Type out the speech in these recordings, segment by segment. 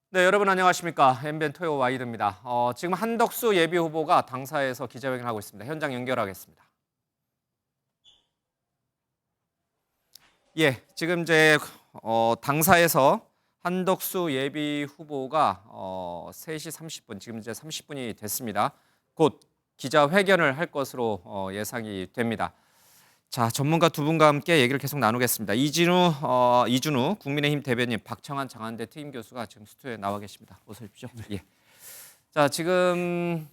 네, 여러분 안녕하십니까. MBN 토요 와이드입니다. 지금 한덕수 예비 후보가 당사에서 기자회견을 하고 있습니다. 현장 연결하겠습니다. 예, 지금 이제 당사에서 한덕수 예비 후보가 3시 30분, 지금 이제 30분이 됐습니다. 곧 기자회견을 할 것으로 예상이 됩니다. 자, 전문가 두 분과 함께 얘기를 계속 나누겠습니다. 이준우 국민의힘 대변인, 박청한 장한대 특임 교수가 지금 스튜디오에 나와 계십니다. 어서 오십시오. 예. 자, 지금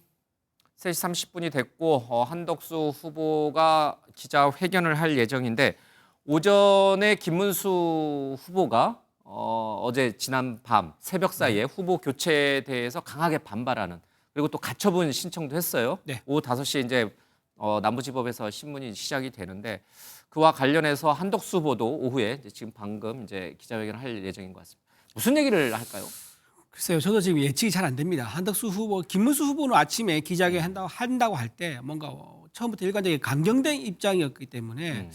3시 30분이 됐고 한덕수 후보가 기자회견을 할 예정인데 오전에 김문수 후보가 어제 지난 밤 새벽 사이에 후보 교체에 대해서 강하게 반발하는, 그리고 또 가처분 신청도 했어요. 네. 오후 5시에 이제 남부지법에서 신문이 시작이 되는데 그와 관련해서 한덕수 후보도 오후에 지금 방금 이제 기자회견을 할 예정인 것 같습니다. 무슨 얘기를 할까요? 글쎄요, 저도 지금 예측이 잘 안 됩니다. 한덕수 후보, 김문수 후보는 아침에 기자회견 한다고 할 때 뭔가 처음부터 일관되게 강경된 입장이었기 때문에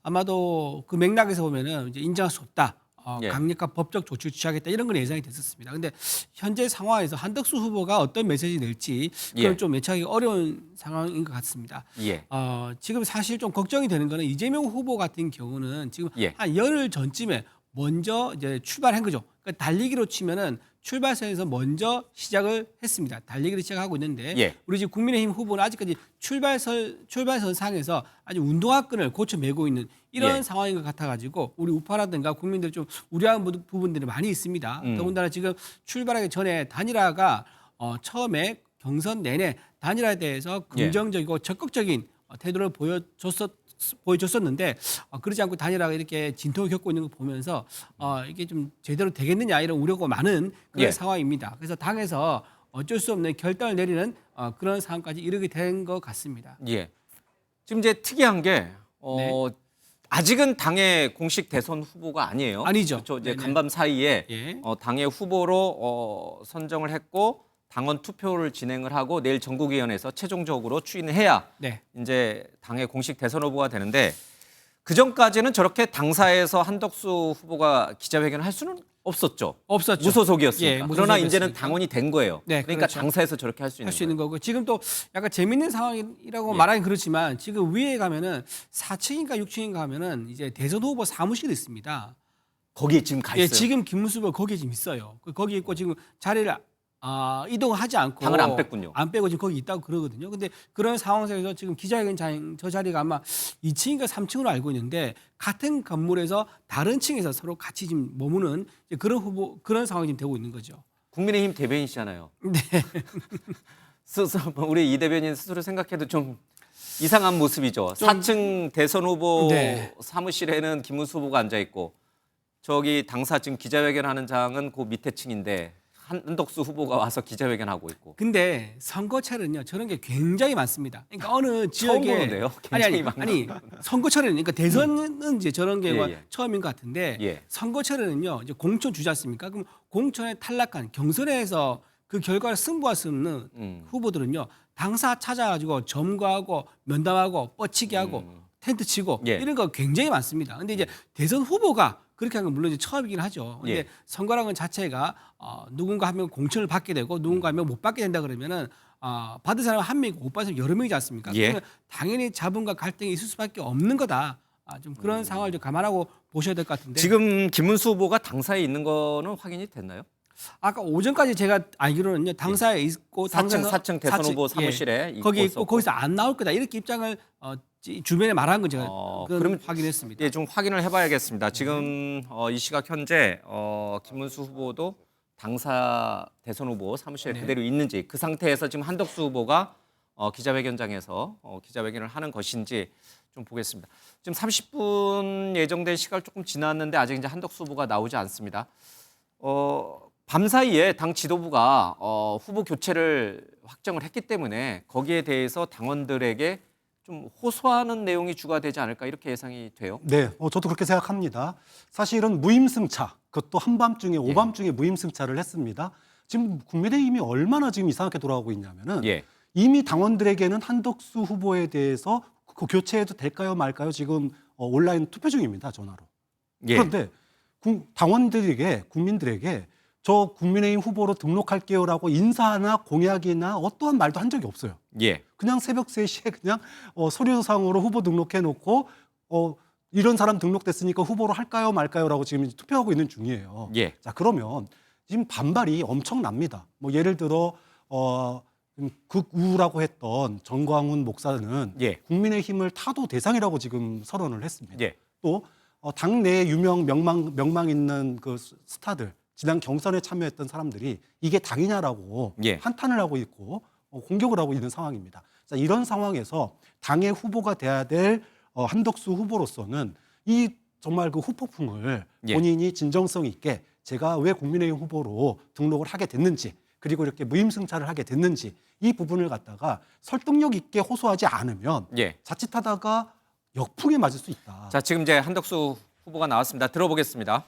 아마도 그 맥락에서 보면은 이제 인정할 수 없다. 예. 강력한 법적 조치를 취하겠다 이런 건 예상이 됐었습니다. 근데 현재 상황에서 한덕수 후보가 어떤 메시지 낼지 그건 예. 좀 예측하기 어려운 상황인 것 같습니다. 예. 지금 사실 좀 걱정이 되는 거는 이재명 후보 같은 경우는 지금 예. 한 열흘 전쯤에 먼저 이제 출발한 거죠. 그러니까 달리기로 치면은 출발선에서 먼저 시작을 했습니다. 달리기를 시작하고 있는데 예. 우리 지금 국민의힘 후보는 아직까지 출발선 상에서 아주 운동화끈을 고쳐 메고 있는 이런 예. 상황인 것 같아가지고 우리 우파라든가 국민들 좀 우려하는 부분들이 많이 있습니다. 더군다나 지금 출발하기 전에 단일화가 처음에 경선 내내 단일화에 대해서 긍정적이고 적극적인 태도를 보여줬었는데 그러지 않고 단일화가 이렇게 진통을 겪고 있는 걸 보면서 이게 좀 제대로 되겠느냐 이런 우려가 많은 그런 예. 상황입니다. 그래서 당에서 어쩔 수 없는 결단을 내리는 그런 상황까지 이르게 된 것 같습니다. 예. 지금 이제 특이한 게 네. 아직은 당의 공식 대선 후보가 아니에요. 아니죠. 그렇죠. 이제 네네. 간밤 사이에 예. 당의 후보로 선정을 했고 당원 투표를 진행을 하고 내일 전국위원회에서 최종적으로 추인을 해야 네. 이제 당의 공식 대선 후보가 되는데 그 전까지는 저렇게 당사에서 한덕수 후보가 기자회견을 할 수는 없었죠. 없었죠. 무소속이었으니까. 예, 그러나 이제는 무소속이었으니까. 당원이 된 거예요. 네, 그러니까 그렇죠. 당사에서 저렇게 할 수 있는 할 수 있는 거예요. 거고 지금 또 약간 재밌는 상황이라고 예. 말하긴 그렇지만 지금 위에 가면은 4층인가 6층인가 하면은 이제 대선 후보 사무실이 있습니다. 거기에 지금 가 있어요. 예, 지금 김문수 후보 거기에 지금 있어요. 거기 있고 지금 자리를 이동하지 않고 방을 안 뺐군요. 안 빼고 지금 거기 있다고 그러거든요. 근데 그런 상황에서 지금 기자회견장 저 자리가 아마 2층인가 3층으로 알고 있는데 같은 건물에서 다른 층에서 서로 같이 지금 머무는 이제 그런 상황이 지금 되고 있는 거죠. 국민의힘 대변인이시잖아요. 네. 우리 이 대변인 스스로 생각해도 좀 이상한 모습이죠. 4층 대선 후보 네. 사무실에는 김문수 후보가 앉아 있고 저기 당사 지금 기자회견하는 장은 그 밑에 층인데 한덕수 후보가 와서 기자회견하고 있고. 근데 선거철은요 저런 게 굉장히 많습니다. 그러니까 어느 처음 지역에 보는데요? 굉장히 아니 선거철에는 그러니까 대선은 이제 저런 게 예, 예. 처음인 것 같은데 예. 선거철에는요 이제 공천 주지 않습니까? 그럼 공천에 탈락한 경선에서 그 결과를 승부할 수 없는 후보들은요 당사 찾아가지고 점거하고 면담하고 뻗치기 하고 텐트 치고 예. 이런 거 굉장히 많습니다. 근데 이제 대선 후보가 그렇게 하는 건 물론 이제 처음이긴 하죠. 근데 예. 선거라는 건 자체가 누군가 한 명 공천을 받게 되고 누군가 한 명 못 받게 된다 그러면은 받은 사람 한 명이고 못 받은 사람 여러 명이지 않습니까? 예. 그러면 당연히 자본과 갈등이 있을 수밖에 없는 거다. 좀 그런 상황을 좀 감안하고 보셔야 될 것 같은데. 지금 김문수 후보가 당사에 있는 거는 확인이 됐나요? 아까 오전까지 제가 알기로는요 당사에 있고 4층 대선 후보 사무실에 예, 거기 있고 있고 거기서 안 나올 거다 이렇게 입장을 주변에 말한 건 제가 그러면 확인했습니다. 예, 좀 확인을 해봐야겠습니다. 지금 이 시각 현재 김문수 후보도 당사 대선 후보 사무실에 네. 그대로 있는지, 그 상태에서 지금 한덕수 후보가 기자회견장에서 기자회견을 하는 것인지 좀 보겠습니다. 지금 30분 예정된 시간 조금 지났는데 아직 이제 한덕수 후보가 나오지 않습니다. 밤사이에 당 지도부가 후보 교체를 확정을 했기 때문에 거기에 대해서 당원들에게 좀 호소하는 내용이 주가되지 않을까 이렇게 예상이 돼요. 네, 저도 그렇게 생각합니다. 사실은 무임승차, 그것도 한밤중에 오밤중에 무임승차를 했습니다. 지금 국민의힘이 얼마나 지금 이상하게 돌아가고 있냐면은 예. 이미 당원들에게는 한덕수 후보에 대해서 그 교체해도 될까요 말까요 지금 온라인 투표 중입니다, 전화로. 예. 그런데 당원들에게 국민들에게 저 국민의힘 후보로 등록할게요라고 인사나 공약이나 어떠한 말도 한 적이 없어요. 예. 그냥 새벽 3시에 그냥 서류상으로 후보 등록해놓고 이런 사람 등록됐으니까 후보로 할까요 말까요라고 지금 이제 투표하고 있는 중이에요. 예. 자, 그러면 지금 반발이 엄청납니다. 뭐 예를 들어 극우라고 했던 정광훈 목사는 예. 국민의힘을 타도 대상이라고 지금 선언을 했습니다. 예. 또 당내에 유명 명망 있는 그 스타들 지난 경선에 참여했던 사람들이 이게 당이냐라고 예. 한탄을 하고 있고 공격을 하고 있는 상황입니다. 자, 이런 상황에서 당의 후보가 돼야 될 한덕수 후보로서는 이 정말 그 후폭풍을 예. 본인이 진정성 있게 제가 왜 국민의힘 후보로 등록을 하게 됐는지 그리고 이렇게 무임승차를 하게 됐는지 이 부분을 갖다가 설득력 있게 호소하지 않으면 예. 자칫하다가 역풍에 맞을 수 있다. 자, 지금 이제 한덕수 후보가 나왔습니다. 들어보겠습니다.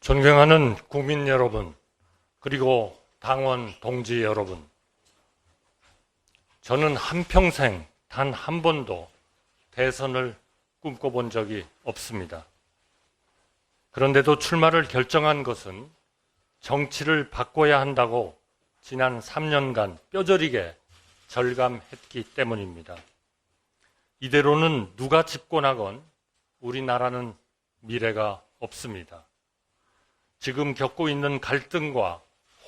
존경하는 국민 여러분, 그리고 당원 동지 여러분, 저는 한평생 단 한 번도 대선을 꿈꿔본 적이 없습니다. 그런데도 출마를 결정한 것은 정치를 바꿔야 한다고 지난 3년간 뼈저리게 절감했기 때문입니다. 이대로는 누가 집권하건 우리나라는 미래가 없습니다. 지금 겪고 있는 갈등과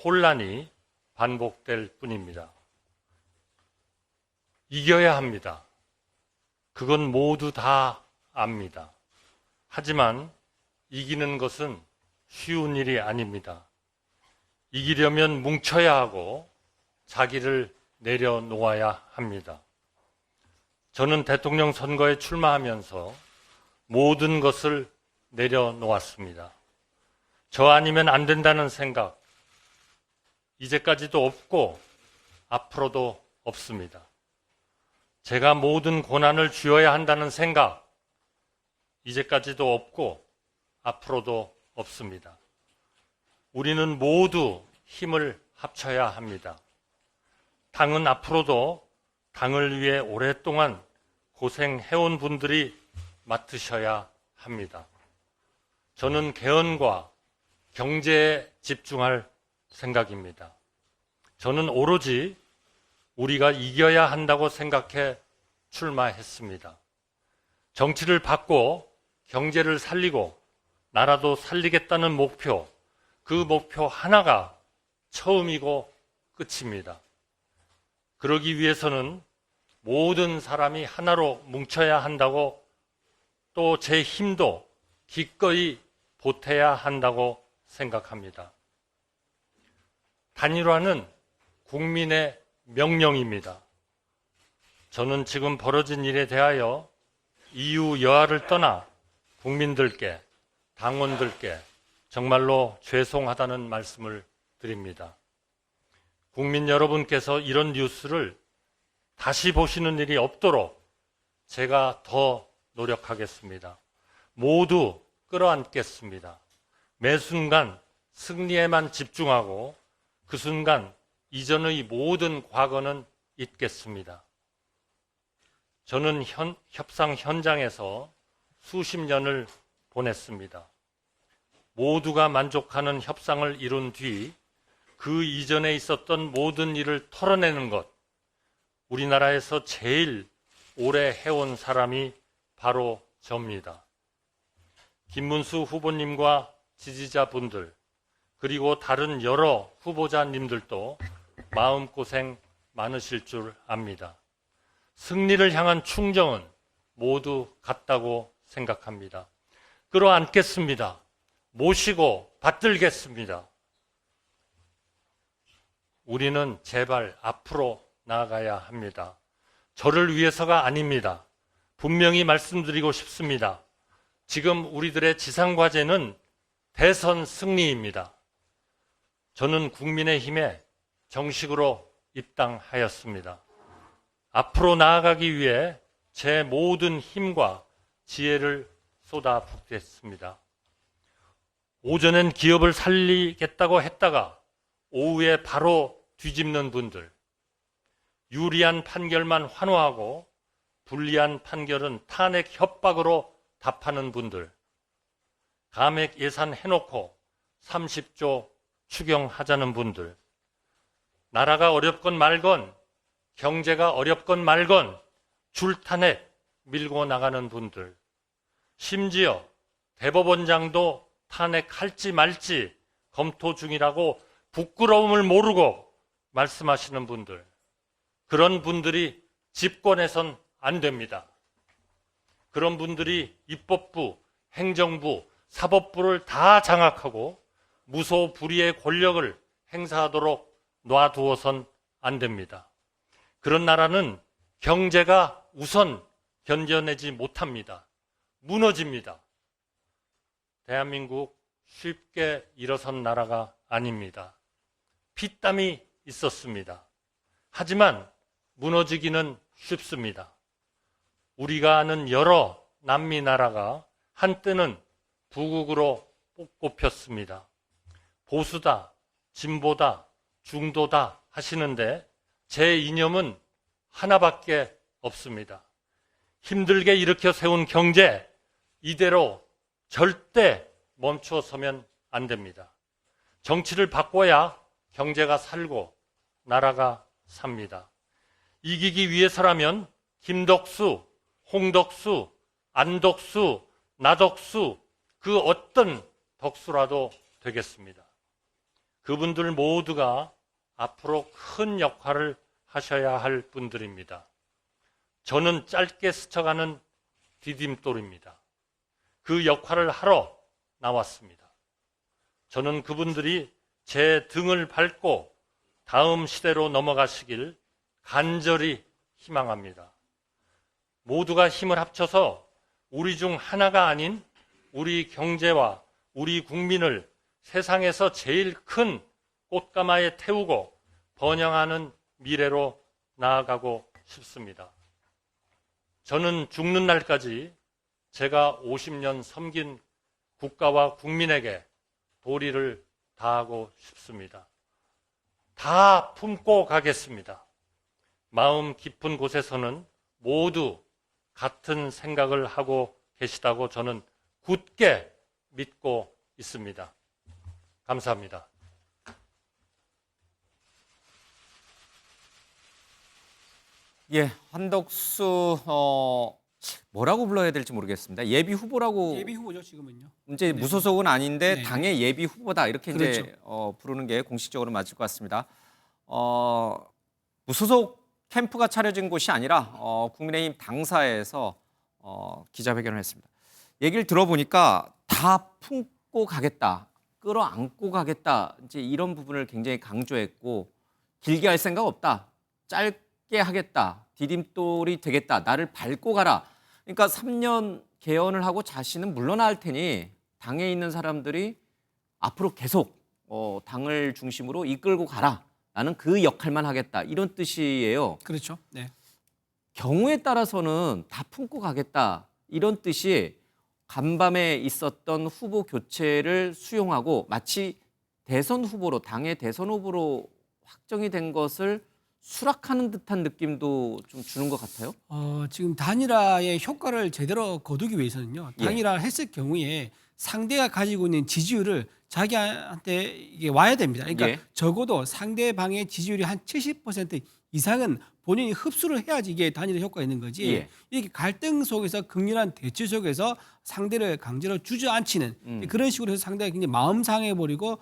혼란이 반복될 뿐입니다. 이겨야 합니다. 그건 모두 다 압니다. 하지만 이기는 것은 쉬운 일이 아닙니다. 이기려면 뭉쳐야 하고 자기를 내려놓아야 합니다. 저는 대통령 선거에 출마하면서 모든 것을 내려놓았습니다. 저 아니면 안 된다는 생각, 이제까지도 없고 앞으로도 없습니다. 제가 모든 고난을 쥐어야 한다는 생각, 이제까지도 없고 앞으로도 없습니다. 우리는 모두 힘을 합쳐야 합니다. 당은 앞으로도 당을 위해 오랫동안 고생해온 분들이 맡으셔야 합니다. 저는 개헌과 경제에 집중할 생각입니다. 저는 오로지 우리가 이겨야 한다고 생각해 출마했습니다. 정치를 바꿔 경제를 살리고 나라도 살리겠다는 목표, 그 목표 하나가 처음이고 끝입니다. 그러기 위해서는 모든 사람이 하나로 뭉쳐야 한다고, 또 제 힘도 기꺼이 보태야 한다고 생각합니다. 단일화는 국민의 명령입니다. 저는 지금 벌어진 일에 대하여 이유 여하를 떠나 국민들께, 당원들께 정말로 죄송하다는 말씀을 드립니다. 국민 여러분께서 이런 뉴스를 다시 보시는 일이 없도록 제가 더 노력하겠습니다. 모두 끌어안겠습니다. 매 순간 승리에만 집중하고 그 순간 이전의 모든 과거는 잊겠습니다. 저는 협상 현장에서 수십 년을 보냈습니다. 모두가 만족하는 협상을 이룬 뒤 그 이전에 있었던 모든 일을 털어내는 것, 우리나라에서 제일 오래 해온 사람이 바로 저입니다. 김문수 후보님과 지지자분들, 그리고 다른 여러 후보자님들도 마음고생 많으실 줄 압니다. 승리를 향한 충정은 모두 같다고 생각합니다. 끌어안겠습니다. 모시고 받들겠습니다. 우리는 제발 앞으로 나아가야 합니다. 저를 위해서가 아닙니다. 분명히 말씀드리고 싶습니다. 지금 우리들의 지상과제는 대선 승리입니다. 저는 국민의힘에 정식으로 입당하였습니다. 앞으로 나아가기 위해 제 모든 힘과 지혜를 쏟아붓겠습니다. 오전엔 기업을 살리겠다고 했다가 오후에 바로 뒤집는 분들, 유리한 판결만 환호하고 불리한 판결은 탄핵 협박으로 답하는 분들, 감액 예산 해놓고 30조 추경하자는 분들, 나라가 어렵건 말건 경제가 어렵건 말건 줄탄핵 밀고 나가는 분들, 심지어 대법원장도 탄핵할지 말지 검토 중이라고 부끄러움을 모르고 말씀하시는 분들, 그런 분들이 집권해선 안 됩니다. 그런 분들이 입법부, 행정부, 사법부를 다 장악하고 무소불위의 권력을 행사하도록 놔두어선 안 됩니다. 그런 나라는 경제가 우선 견뎌내지 못합니다. 무너집니다. 대한민국 쉽게 일어선 나라가 아닙니다. 피땀이 있었습니다. 하지만 무너지기는 쉽습니다. 우리가 아는 여러 남미 나라가 한때는 부국으로 꼽혔습니다. 보수다, 진보다, 중도다 하시는데 제 이념은 하나밖에 없습니다. 힘들게 일으켜 세운 경제, 이대로 절대 멈춰서면 안 됩니다. 정치를 바꿔야 경제가 살고 나라가 삽니다. 이기기 위해서라면 김덕수, 홍덕수, 안덕수, 나덕수, 그 어떤 덕수라도 되겠습니다. 그분들 모두가 앞으로 큰 역할을 하셔야 할 분들입니다. 저는 짧게 스쳐가는 디딤돌입니다. 그 역할을 하러 나왔습니다. 저는 그분들이 제 등을 밟고 다음 시대로 넘어가시길 간절히 희망합니다. 모두가 힘을 합쳐서 우리 중 하나가 아닌 우리 경제와 우리 국민을 세상에서 제일 큰 꽃가마에 태우고 번영하는 미래로 나아가고 싶습니다. 저는 죽는 날까지 제가 50년 섬긴 국가와 국민에게 도리를 다하고 싶습니다. 다 품고 가겠습니다. 마음 깊은 곳에서는 모두 같은 생각을 하고 계시다고 저는 굳게 믿고 있습니다. 감사합니다. 예, 한덕수 뭐라고 불러야 될지 모르겠습니다. 예비 후보라고 예비 후보죠 지금은요. 이제 무소속은 아닌데 네. 당의 예비 후보다 이렇게 이제 그렇죠. 부르는 게 공식적으로 맞을 것 같습니다. 무소속 캠프가 차려진 곳이 아니라 국민의힘 당사에서 기자회견을 했습니다. 얘기를 들어보니까 다 품고 가겠다, 끌어안고 가겠다, 이제 이런 부분을 굉장히 강조했고, 길게 할 생각 없다, 짧게 하겠다, 디딤돌이 되겠다, 나를 밟고 가라. 그러니까 3년 개헌을 하고 자신은 물러날 테니 당에 있는 사람들이 앞으로 계속 당을 중심으로 이끌고 가라. 나는 그 역할만 하겠다. 이런 뜻이에요. 그렇죠. 네. 경우에 따라서는 다 품고 가겠다. 이런 뜻이 간밤에 있었던 후보 교체를 수용하고 마치 대선 후보로, 당의 대선 후보로 확정이 된 것을 수락하는 듯한 느낌도 좀 주는 것 같아요. 지금 단일화의 효과를 제대로 거두기 위해서는요. 예. 단일화를 했을 경우에 상대가 가지고 있는 지지율을 자기한테 이게 와야 됩니다. 그러니까 예. 적어도 상대방의 지지율이 한 70% 이상은 본인이 흡수를 해야지 이게 단일화 효과가 있는 거지. 예. 이렇게 갈등 속에서 극렬한 대치 속에서 상대를 강제로 주저앉히는 그런 식으로 해서 상대가 굉장히 마음 상해버리고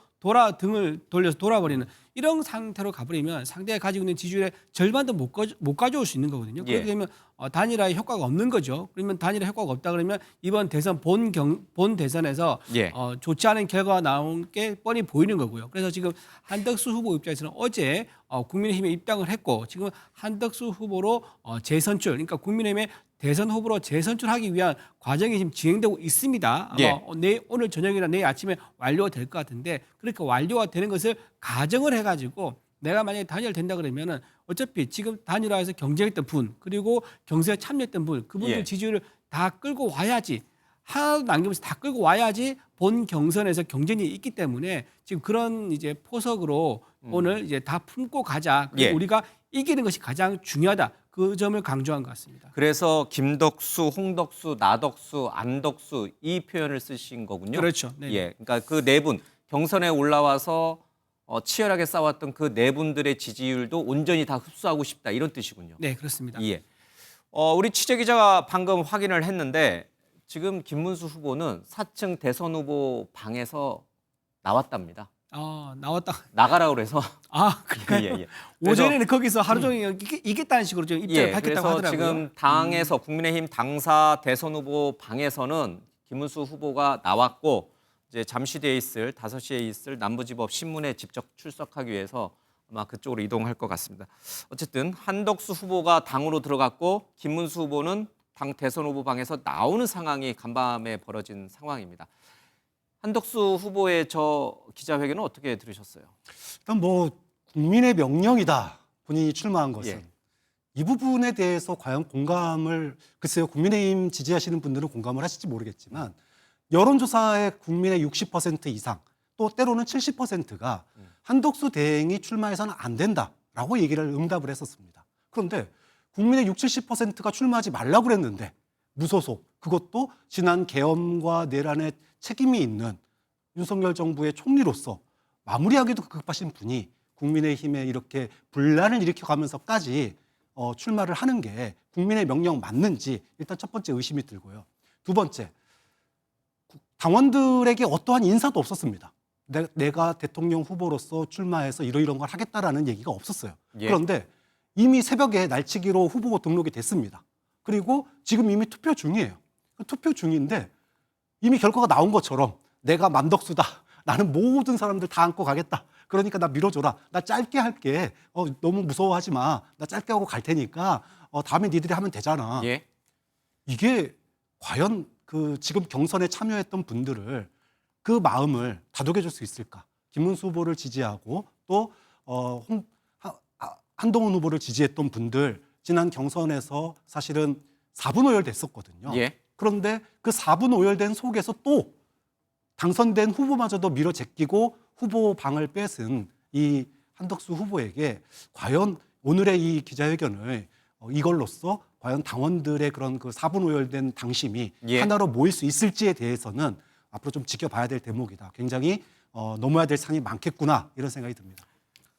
등을 돌려서 돌아버리는 이런 상태로 가버리면 상대가 가지고 있는 지지율의 절반도 못 가져올 수 있는 거거든요. 예. 그렇게 되면 단일화의 효과가 없는 거죠. 그러면 단일화 효과가 없다 그러면 이번 대선 본 대선에서 예. 좋지 않은 결과가 나온 게 뻔히 보이는 거고요. 그래서 지금 한덕수 후보 입장에서는 어제 국민의힘에 입당을 했고 지금 한덕수 후보로 재선출, 그러니까 국민의힘의 대선 후보로 재선출하기 위한 과정이 지금 진행되고 있습니다. 아마 예. 오늘 저녁이나 내일 아침에 완료가 될 것 같은데 그렇게 완료가 되는 것을 가정을 해가지고 내가 만약에 단일화된다 그러면은 어차피 지금 단일화해서 경쟁했던 분 그리고 경선에 참여했던 분 그분들 예. 지지율을 다 끌고 와야지 하나도 남기면서 다 끌고 와야지 본 경선에서 경쟁이 있기 때문에 지금 그런 이제 포석으로 오늘 이제 다 품고 가자. 그리고 예. 우리가 이기는 것이 가장 중요하다. 그 점을 강조한 것 같습니다. 그래서 김덕수, 홍덕수, 나덕수, 안덕수 이 표현을 쓰신 거군요. 그렇죠. 네. 예, 그러니까 그 네 분 경선에 올라와서 치열하게 싸웠던 그 네 분들의 지지율도 온전히 다 흡수하고 싶다 이런 뜻이군요. 네, 그렇습니다. 예. 우리 취재 기자가 방금 확인을 했는데 지금 김문수 후보는 4층 대선 후보 방에서 나왔답니다. 나왔다. 나가라 그래서 그러니까요. 예, 예. 그래서- 오전에는 거기서 하루 종일 이겠다는 식으로 좀 입장을 밝혔다고 그래서 하더라고요. 지금 당에서 국민의힘 당사 대선 후보 방에서는 김문수 후보가 나왔고 이제 잠시 뒤에 있을 5시에 있을 남부지법 신문에 직접 출석하기 위해서 아마 그쪽으로 이동할 것 같습니다. 어쨌든 한덕수 후보가 당으로 들어갔고 김문수 후보는 당 대선 후보 방에서 나오는 상황이 간밤에 벌어진 상황입니다. 한덕수 후보의 저 기자회견은 어떻게 들으셨어요? 일단 뭐 국민의 명령이다 본인이 출마한 것은 예. 이 부분에 대해서 과연 공감을 글쎄요 국민의힘 지지하시는 분들은 공감을 하실지 모르겠지만 여론조사의 국민의 60% 이상 또 때로는 70%가 한덕수 대행이 출마해서는 안 된다라고 얘기를 응답을 했었습니다. 그런데 국민의 60, 70%가 출마하지 말라고 그랬는데 무소속 그것도 지난 계엄과 내란에 책임이 있는 윤석열 정부의 총리로서 마무리하기도 급하신 분이 국민의힘에 이렇게 분란을 일으켜가면서까지 출마를 하는 게 국민의 명령 맞는지 일단 첫 번째 의심이 들고요. 두 번째, 당원들에게 어떠한 인사도 없었습니다. 내가 대통령 후보로서 출마해서 이런 걸 하겠다라는 얘기가 없었어요. 예. 그런데 이미 새벽에 날치기로 후보 등록이 됐습니다. 그리고 지금 이미 투표 중이에요. 투표 중인데 이미 결과가 나온 것처럼 내가 만덕수다. 나는 모든 사람들 다 안고 가겠다. 그러니까 나 밀어줘라. 나 짧게 할게. 너무 무서워하지 마. 나 짧게 하고 갈 테니까 다음에 니들이 하면 되잖아. 예. 이게 과연 그 지금 경선에 참여했던 분들을 그 마음을 다독여줄 수 있을까? 김문수 후보를 지지하고 또 한동훈 후보를 지지했던 분들 지난 경선에서 사실은 4분 오열됐었거든요. 예. 그런데 그 4분 오열된 속에서 또 당선된 후보마저도 밀어 제끼고 후보 방을 뺏은 이 한덕수 후보에게 과연 오늘의 이 기자회견을 이걸로써 과연 당원들의 그런 그 4분 오열된 당심이 예. 하나로 모일 수 있을지에 대해서는 앞으로 좀 지켜봐야 될 대목이다. 굉장히 넘어야 될 산이 많겠구나 이런 생각이 듭니다.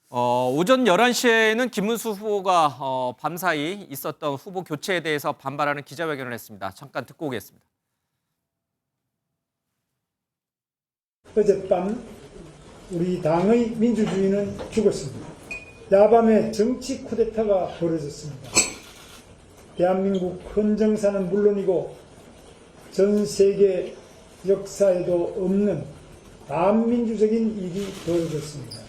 오전 11시에는 김문수 후보가 밤사이 있었던 후보 교체에 대해서 반발하는 기자회견을 했습니다. 잠깐 듣고 오겠습니다. 어젯밤 우리 당의 민주주의는 죽었습니다. 야밤에 정치 쿠데타가 벌어졌습니다. 대한민국 헌정사는 물론이고 전 세계 역사에도 없는 반민주적인 일이 벌어졌습니다.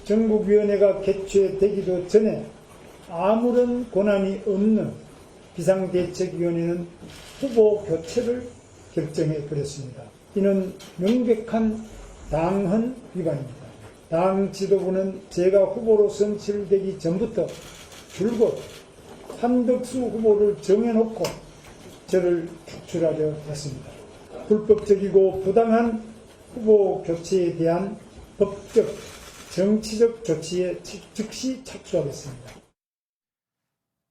전국위원회가 개최되기도 전에 아무런 권한이 없는 비상대책위원회는 후보 교체를 결정해버렸습니다. 이는 명백한 당헌 위반입니다. 당 지도부는 제가 후보로 선출되기 전부터 줄곧 한덕수 후보를 정해놓고 저를 축출하려 했습니다. 불법적이고 부당한 후보 교체에 대한 법적, 정치적 조치에 즉시 착수하겠습니다.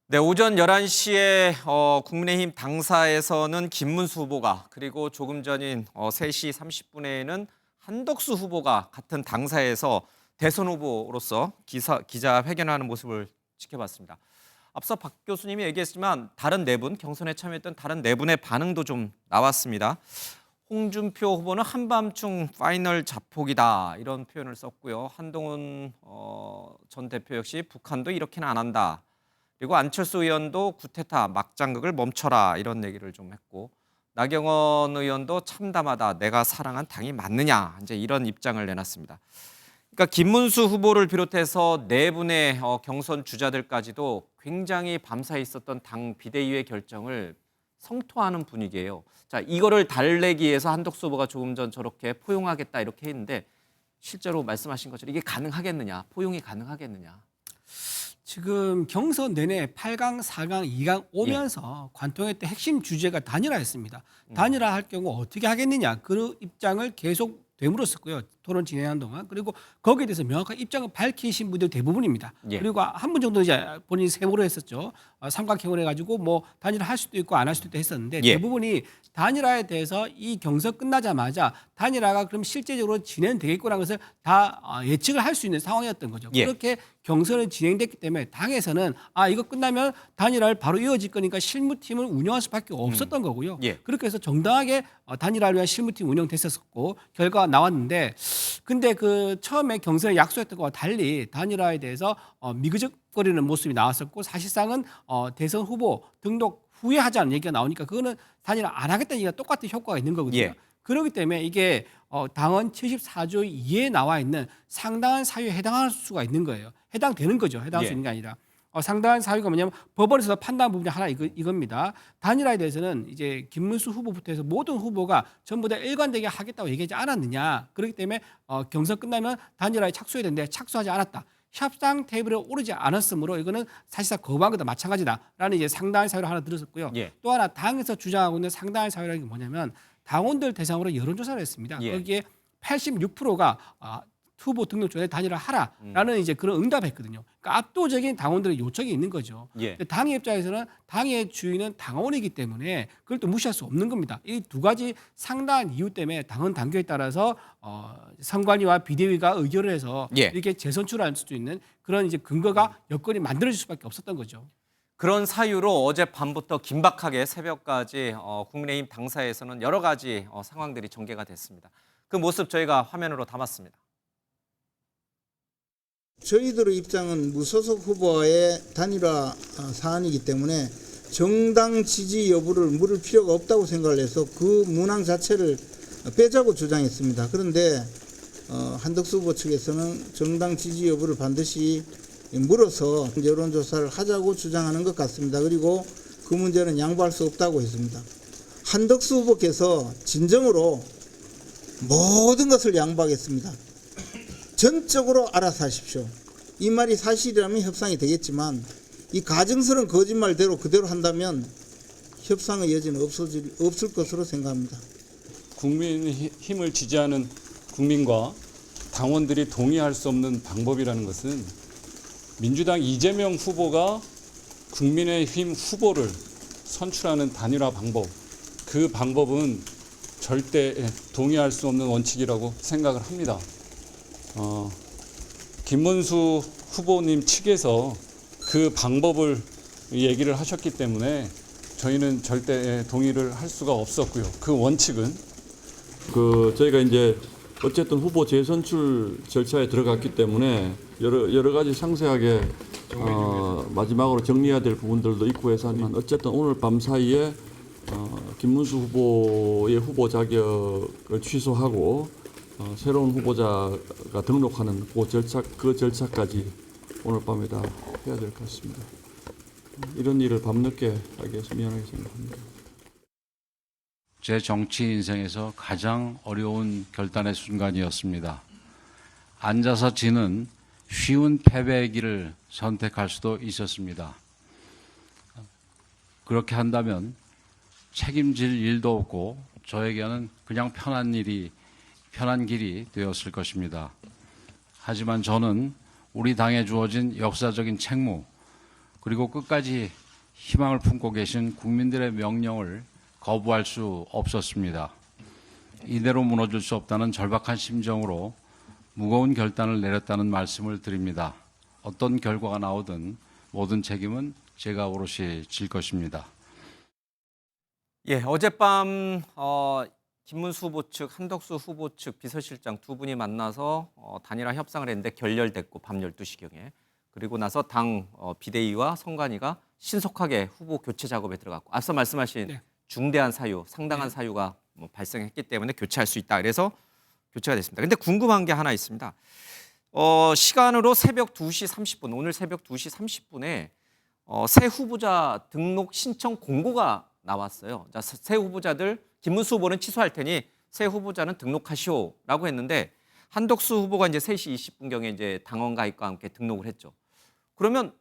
네, 오전 11시에 국민의힘 당사에서는 김문수 후보가 그리고 조금 전인 3시 30분에는 한덕수 후보가 같은 당사에서 대선 후보로서 기자회견하는 모습을 지켜봤습니다. 앞서 박 교수님이 얘기했지만 다른 네 분, 경선에 참여했던 다른 네 분의 반응도 좀 나왔습니다. 홍준표 후보는 한밤중 파이널 자폭이다 이런 표현을 썼고요. 한동훈 전 대표 역시 북한도 이렇게는 안 한다. 그리고 안철수 의원도 구테타 막장극을 멈춰라 이런 얘기를 좀 했고 나경원 의원도 참담하다. 내가 사랑한 당이 맞느냐 이제 이런 입장을 내놨습니다. 그러니까 김문수 후보를 비롯해서 네 분의 경선 주자들까지도 굉장히 밤사이 있었던 당 비대위의 결정을 성토하는 분위기예요. 자, 이거를 달래기 위해서 한덕수 후보가 조금 전 저렇게 포용하겠다 이렇게 했는데 실제로 말씀하신 것처럼 이게 가능하겠느냐, 포용이 가능하겠느냐. 지금 경선 내내 8강, 4강, 2강 오면서 관통했던 핵심 주제가 단일화였습니다. 단일화할 경우 어떻게 하겠느냐 그 입장을 계속 됨으로었고요. 토론 진행하는 동안. 그리고 거기에 대해서 명확한 입장을 밝히신 분들 대부분입니다. 예. 그리고 한 분 정도 이제 본인이 세모로 했었죠. 삼각형을 해가지고 뭐 단일화 할 수도 있고 안 할 수도 있고 했었는데 예. 대부분이 단일화에 대해서 이 경선 끝나자마자 단일화가 그럼 실제적으로 진행되겠구나 것을 다 예측을 할 수 있는 상황이었던 거죠. 예. 그렇게 경선이 진행됐기 때문에 당에서는 이거 끝나면 단일화를 바로 이어질 거니까 실무팀을 운영할 수밖에 없었던 거고요. 예. 그렇게 해서 정당하게 단일화를 위한 실무팀 운영됐었고 결과가 나왔는데 근데 그 처음에 경선에 약속했던 것과 달리 단일화에 대해서 미그적거리는 모습이 나왔었고 사실상은 대선 후보 등록 후에 하자는 얘기가 나오니까 그거는 단일화 안 하겠다는 얘기가 똑같은 효과가 있는 거거든요. 예. 그렇기 때문에 이게 당헌 74조 2에 나와 있는 상당한 사유에 해당할 수가 있는 거예요. 해당되는 거죠. 해당할 수 예. 있는 게 아니라. 상당한 사유가 뭐냐면 법원에서 판단한 부분이 하나 이겁니다. 단일화에 대해서는 이제 김문수 후보부터 해서 모든 후보가 전부 다 일관되게 하겠다고 얘기하지 않았느냐. 그렇기 때문에 경선 끝나면 단일화에 착수해야 되는데 착수하지 않았다. 협상 테이블에 오르지 않았으므로 이거는 사실상 거부한 거다 마찬가지다라는 이제 상당한 사유를 하나 들었었고요. 예. 또 하나 당에서 주장하고 있는 상당한 사유라는 게 뭐냐면 당원들 대상으로 여론조사를 했습니다. 예. 거기에 86%가 후보 등록 전에 단일화 하라라는 이제 그런 응답했거든요. 그러니까 압도적인 당원들의 요청이 있는 거죠. 예. 근데 당의 입장에서는 당의 주인은 당원이기 때문에 그걸 또 무시할 수 없는 겁니다. 이 두 가지 상당한 이유 때문에 당헌 단계에 따라서 선관위와 비대위가 의결을 해서 예. 이렇게 재선출할 수 있는 그런 이제 근거가 여건이 만들어질 수밖에 없었던 거죠. 그런 사유로 어젯밤부터 긴박하게 새벽까지 국민의힘 당사에서는 여러 가지 상황들이 전개가 됐습니다. 그 모습 저희가 화면으로 담았습니다. 저희들의 입장은 무소속 후보와의 단일화 사안이기 때문에 정당 지지 여부를 물을 필요가 없다고 생각을 해서 그 문항 자체를 빼자고 주장했습니다. 그런데 한덕수 후보 측에서는 정당 지지 여부를 반드시 물어서 여론조사를 하자고 주장하는 것 같습니다. 그리고 그 문제는 양보할 수 없다고 했습니다. 한덕수 후보께서 진정으로 모든 것을 양보하겠습니다. 전적으로 알아서 하십시오. 이 말이 사실이라면 협상이 되겠지만 이 가증스러운 거짓말대로 그대로 한다면 협상의 여지는 없을 것으로 생각합니다. 국민힘을 지지하는 국민과 당원들이 동의할 수 없는 방법이라는 것은 민주당 이재명 후보가 국민의힘 후보를 선출하는 단일화 방법, 그 방법은 절대 동의할 수 없는 원칙이라고 생각을 합니다. 김문수 후보님 측에서 그 방법을 얘기를 하셨기 때문에 저희는 절대 동의를 할 수가 없었고요. 그 원칙은 저희가 이제 어쨌든 후보 재선출 절차에 들어갔기 때문에 여러 가지 상세하게 마지막으로 정리해야 될 부분들도 있고 해서 어쨌든 오늘 밤 사이에 김문수 후보의 후보 자격을 취소하고 새로운 후보자가 등록하는 그 절차까지 오늘 밤에 다 해야 될 것 같습니다. 이런 일을 밤늦게 하게 해서 미안하게 생각합니다. 제 정치 인생에서 가장 어려운 결단의 순간이었습니다. 앉아서 지는 쉬운 패배의 길을 선택할 수도 있었습니다. 그렇게 한다면 책임질 일도 없고 저에게는 그냥 편한 길이 되었을 것입니다. 하지만 저는 우리 당에 주어진 역사적인 책무 그리고 끝까지 희망을 품고 계신 국민들의 명령을 거부할 수 없었습니다. 이대로 무너질 수 없다는 절박한 심정으로 무거운 결단을 내렸다는 말씀을 드립니다. 어떤 결과가 나오든 모든 책임은 제가 오롯이 질 것입니다. 예, 어젯밤 김문수 후보 측, 한덕수 후보 측 비서실장 두 분이 만나서 단일화 협상을 했는데 결렬됐고 밤 12시경에. 그리고 나서 당 비대위와 선관위가 신속하게 후보 교체 작업에 들어갔고 앞서 말씀하신 네. 중대한 사유, 상당한 사유가 발생했기 때문에 교체할 수 있다. 그래서 교체가 됐습니다. 근데 궁금한 게 하나 있습니다. 시간으로 새벽 2시 30분, 오늘 새벽 2시 30분에 새 후보자 등록 신청 공고가 나왔어요. 자, 새 후보자들 김문수 후보는 취소할 테니 새 후보자는 등록하시오라고 했는데 한덕수 후보가 이제 3시 20분경에 이제 당원 가입과 함께 등록을 했죠. 그러면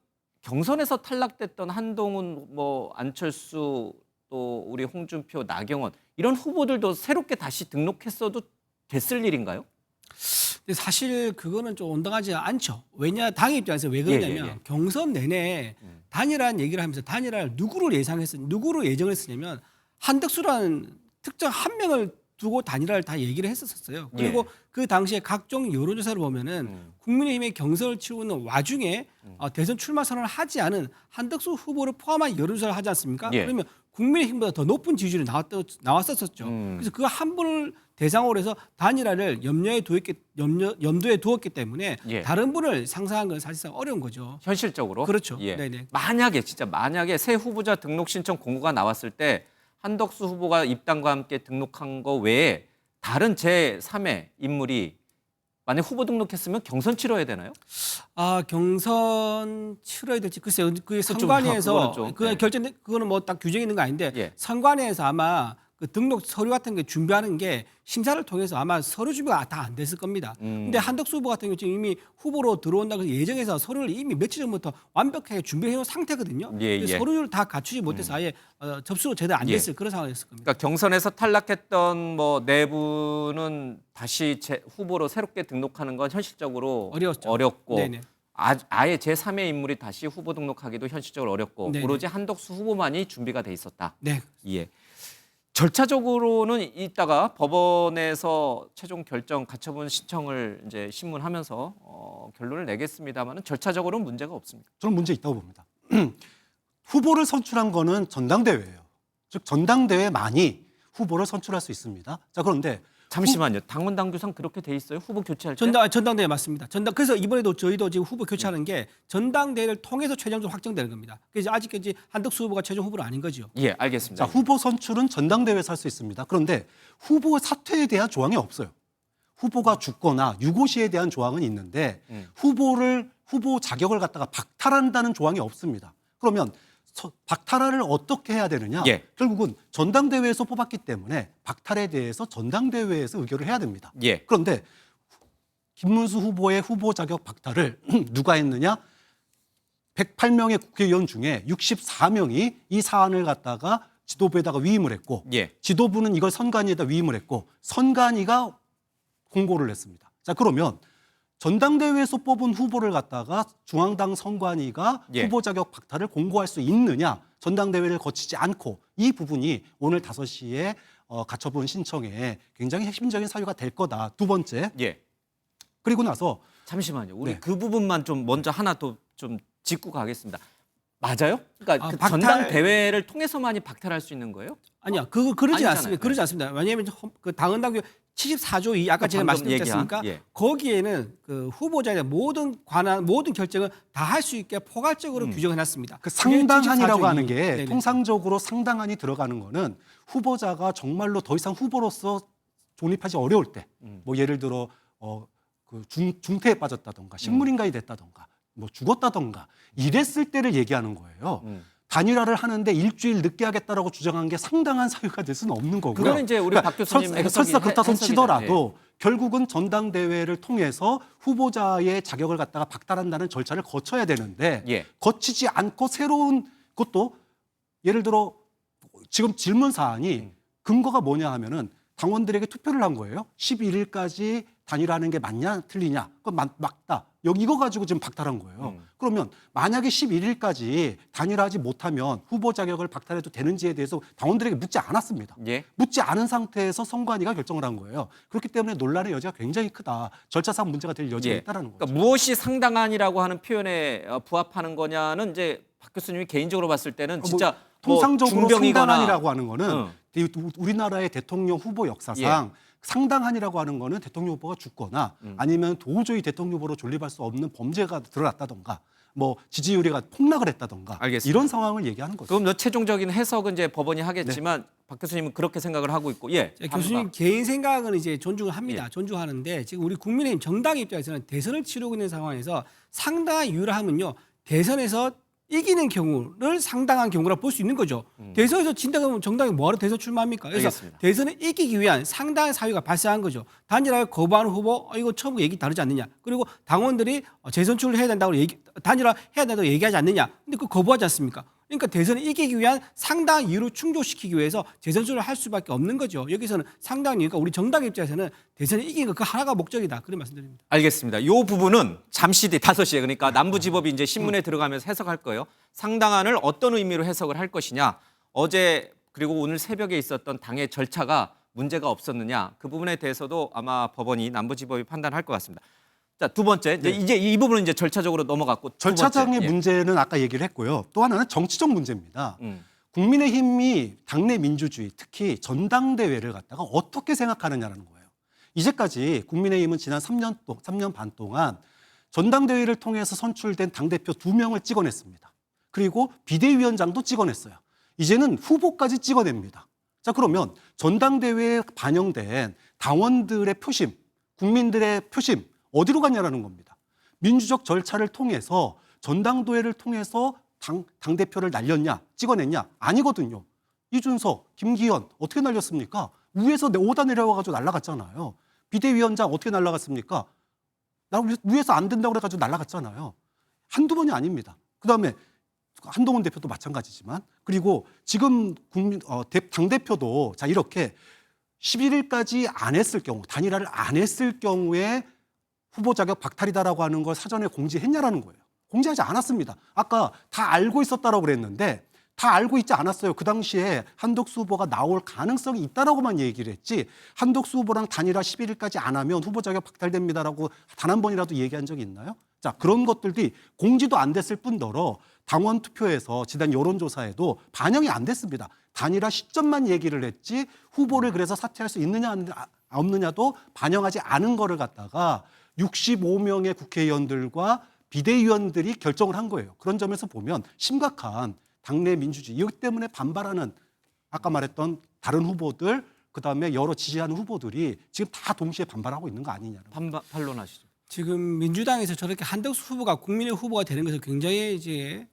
경선에서 탈락됐던 한동훈, 안철수 또 우리 홍준표, 나경원 이런 후보들도 새롭게 다시 등록했어도 됐을 일인가요? 근데 사실 그거는 좀 온당하지 않죠. 왜냐 당의 입장에서 왜 그러냐면 예. 경선 내내 단일화는 얘기를 하면서 단일화를 누구를 예정을 했었냐면 한덕수라는 특정 한 명을 두고 단일화를 다 얘기를 했었어요. 그리고 그 당시에 각종 여론조사를 보면은 국민의힘의 경선을 치르는 와중에 대선 출마 선언을 하지 않은 한덕수 후보를 포함한 여론조사를 하지 않습니까? 예. 그러면 국민의힘보다 더 높은 지지율이 나왔었죠. 그래서 그 한 분을 대상으로 해서 단일화를 염두에 두었기 때문에 예. 다른 분을 상상한 건 사실상 어려운 거죠. 현실적으로. 그렇죠. 예. 네네. 만약에 새 후보자 등록 신청 공고가 나왔을 때 한덕수 후보가 입당과 함께 등록한 거 외에 다른 제3의 인물이 만약 후보 등록했으면 경선 치러야 되나요? 경선 치러야 될지 글쎄요. 그 좀 선관위에서 그거는 좀, 그 네. 결정 그거는 뭐 딱 규정이 있는 거 아닌데 예. 선관위에서 아마 그 등록 서류 같은 게 준비하는 게 심사를 통해서 아마 서류 준비가 다 안 됐을 겁니다. 근데 한덕수 후보 같은 경우 지금 이미 후보로 들어온다고 해서 예정해서 서류를 이미 며칠 전부터 완벽하게 준비해 놓은 상태거든요. 예, 근데 예. 서류를 다 갖추지 못해서 아예 접수가 제대로 안 예. 됐을 그런 상황이었을 겁니다. 그러니까 경선에서 탈락했던 뭐 내부는 다시 후보로 새롭게 등록하는 건 현실적으로 어려웠죠. 어렵고 네네. 아예 제3의 인물이 다시 후보 등록하기도 현실적으로 어렵고 네네. 오로지 한덕수 후보만이 준비가 돼 있었다. 네. 예. 절차적으로는 이따가 법원에서 최종 결정 가처분 신청을 이제 신문하면서 결론을 내겠습니다만은 절차적으로는 문제가 없습니다. 저는 문제 있다고 봅니다. 후보를 선출한 거는 전당대회예요. 즉 전당대회만이 후보를 선출할 수 있습니다. 자 그런데 잠시만요. 당원 당규상 그렇게 돼 있어요? 후보 교체할 때? 전당대회 맞습니다. 그래서 이번에도 저희도 지금 후보 교체하는 게 전당대회를 통해서 최종적으로 확정되는 겁니다. 그래서 아직까지 한덕수 후보가 최종 후보는 아닌 거죠. 예, 알겠습니다. 자, 후보 선출은 전당대회에서 할 수 있습니다. 그런데 후보 사퇴에 대한 조항이 없어요. 후보가 죽거나 유고시에 대한 조항은 있는데 후보 자격을 갖다가 박탈한다는 조항이 없습니다. 그러면 박탈을 어떻게 해야 되느냐? 예. 결국은 전당대회에서 뽑았기 때문에 박탈에 대해서 전당대회에서 의결을 해야 됩니다. 예. 그런데 김문수 후보의 후보 자격 박탈을 누가 했느냐? 108명의 국회의원 중에 64명이 이 사안을 갖다가 지도부에다가 위임을 했고 예. 지도부는 이걸 선관위에다 위임을 했고 선관위가 공고를 했습니다. 자 그러면 전당대회에서 뽑은 후보를 갖다가 중앙당 선관위가 예. 후보 자격 박탈을 공고할 수 있느냐 전당대회를 거치지 않고 이 부분이 오늘 5시에 가처분 신청에 굉장히 핵심적인 사유가 될 거다. 두 번째 예. 그리고 나서 잠시만요. 우리 네. 그 부분만 좀 먼저 하나 또 좀 짚고 가겠습니다. 맞아요? 그러니까 그 박탈- 전당대회를 통해서만이 박탈할 수 있는 거예요? 아니야. 그러지 아니잖아요. 않습니다. 그러지 않습니다. 왜냐하면 그 당헌 당규 74조 2 아까 제가 방금 말씀드렸지 않습니까? 얘기한, 예. 거기에는 그 후보자에 대한 모든 결정을 다 할 수 있게 포괄적으로 규정해 놨습니다. 그 상당한이라고 하는 게 네네. 통상적으로 상당한이 들어가는 거는 후보자가 정말로 더 이상 후보로서 존립하지 어려울 때, 뭐 예를 들어 그 중태에 빠졌다던가 식물인간이 됐다던가 뭐 죽었다던가 이랬을 때를 얘기하는 거예요. 단일화를 하는데 일주일 늦게 하겠다라고 주장한 게 상당한 사유가 될 수는 없는 거고요. 그거는 이제 우리 박 교수님 설사 그렇다 손 해석이죠. 치더라도 결국은 전당대회를 통해서 후보자의 자격을 갖다가 박탈한다는 절차를 거쳐야 되는데 예. 거치지 않고 새로운 것도 예를 들어 지금 질문 사안이 근거가 뭐냐 하면은 당원들에게 투표를 한 거예요. 11일까지 단일화하는 게 맞냐 틀리냐. 그건 맞다. 이거 가지고 지금 박탈한 거예요. 그러면 만약에 11일까지 단일화하지 못하면 후보 자격을 박탈해도 되는지에 대해서 당원들에게 묻지 않았습니다. 예. 묻지 않은 상태에서 선관위가 결정을 한 거예요. 그렇기 때문에 논란의 여지가 굉장히 크다. 절차상 문제가 될 여지가 예. 있다라는 거죠. 그러니까 무엇이 상당한이라고 하는 표현에 부합하는 거냐는 이제 박 교수님이 개인적으로 봤을 때는 진짜 통상적으로 뭐 중병이거나 상당한이라고 하는 거는 응. 우리나라의 대통령 후보 역사상 상당한이라고 하는 거는 대통령 후보가 죽거나 아니면 도저히 대통령 후보로 존립할 수 없는 범죄가 드러났다던가 뭐 지지율이 폭락을 했다던가 알겠습니다. 이런 상황을 얘기하는 거죠. 그럼 최종적인 해석은 이제 법원이 하겠지만 박 교수님은 그렇게 생각을 하고 있고 교수님 개인 생각은 이제 존중을 합니다. 존중하는데 지금 우리 국민의힘 정당 입장에서는 대선을 치르고 있는 상황에서 상당한 이유를 하면요. 대선에서 이기는 경우를 상당한 경우라고 볼 수 있는 거죠. 대선에서 진다 그러면 정당이 뭐하러 대선 출마합니까? 그래서 알겠습니다. 대선을 이기기 위한 상당한 사유가 발생한 거죠. 단일화를 거부하는 후보 이거 처음과 얘기 다르지 않느냐. 그리고 당원들이 재선출을 해야 된다고 단일화 해야 된다고 얘기하지 않느냐. 근데 그 거부하지 않습니까? 그러니까 대선을 이기기 위한 상당한 이유를 충족시키기 위해서 재선출을 할 수밖에 없는 거죠. 여기서는 상당한 이유가 우리 정당 입장에서는 대선을 이기는 거 그 하나가 목적이다. 그런 말씀드립니다. 알겠습니다. 이 부분은 잠시 뒤 5시에 그러니까 남부지법이 이제 신문에 들어가면서 해석할 거예요. 상당한을 어떤 의미로 해석을 할 것이냐. 어제 그리고 오늘 새벽에 있었던 당의 절차가 문제가 없었느냐. 그 부분에 대해서도 아마 법원이 남부지법이 판단할 것 같습니다. 자, 두 번째. 이제 이 부분은 이제 절차적으로 넘어갔고 두 절차상의 번째. 문제는 아까 얘기를 했고요. 또 하나는 정치적 문제입니다. 국민의힘이 당내 민주주의, 특히 전당대회를 갖다가 어떻게 생각하느냐는 거예요. 이제까지 국민의힘은 지난 3년 반 동안 전당대회를 통해서 선출된 당대표 2명을 찍어냈습니다. 그리고 비대위원장도 찍어냈어요. 이제는 후보까지 찍어냅니다. 자, 그러면 전당대회에 반영된 당원들의 표심, 국민들의 표심 어디로 갔냐라는 겁니다. 민주적 절차를 통해서 전당대회를 통해서 당대표를 날렸냐, 찍어냈냐? 아니거든요. 이준석, 김기현 어떻게 날렸습니까? 위에서 오다 내려와가지고 날아갔잖아요. 비대위원장 어떻게 날아갔습니까? 위에서 안 된다고 그래가지고 날아갔잖아요. 한두 번이 아닙니다. 그다음에 한동훈 대표도 마찬가지지만 그리고 지금 당대표도 자 이렇게 11일까지 안 했을 경우 단일화를 안 했을 경우에 후보 자격 박탈이다라고 하는 걸 사전에 공지했냐라는 거예요. 공지하지 않았습니다. 아까 다 알고 있었다라고 그랬는데 다 알고 있지 않았어요. 그 당시에 한덕수 후보가 나올 가능성이 있다라고만 얘기를 했지 한덕수 후보랑 단일화 11일까지 안 하면 후보 자격 박탈됩니다라고 단 한 번이라도 얘기한 적이 있나요? 자, 그런 것들이 공지도 안 됐을 뿐더러 당원 투표에서 지난 여론조사에도 반영이 안 됐습니다. 단일화 시점만 얘기를 했지 후보를 그래서 사퇴할 수 있느냐 없느냐도 반영하지 않은 거를 갖다가 65명의 국회의원들과 비대위원들이 결정을 한 거예요. 그런 점에서 보면 심각한 당내 민주주의 이것 때문에 반발하는 아까 말했던 다른 후보들 그다음에 여러 지지하는 후보들이 지금 다 동시에 반발하고 있는 거 아니냐는 반론하시죠. 지금 민주당에서 저렇게 한덕수 후보가 국민의 후보가 되는 것을 굉장히 이제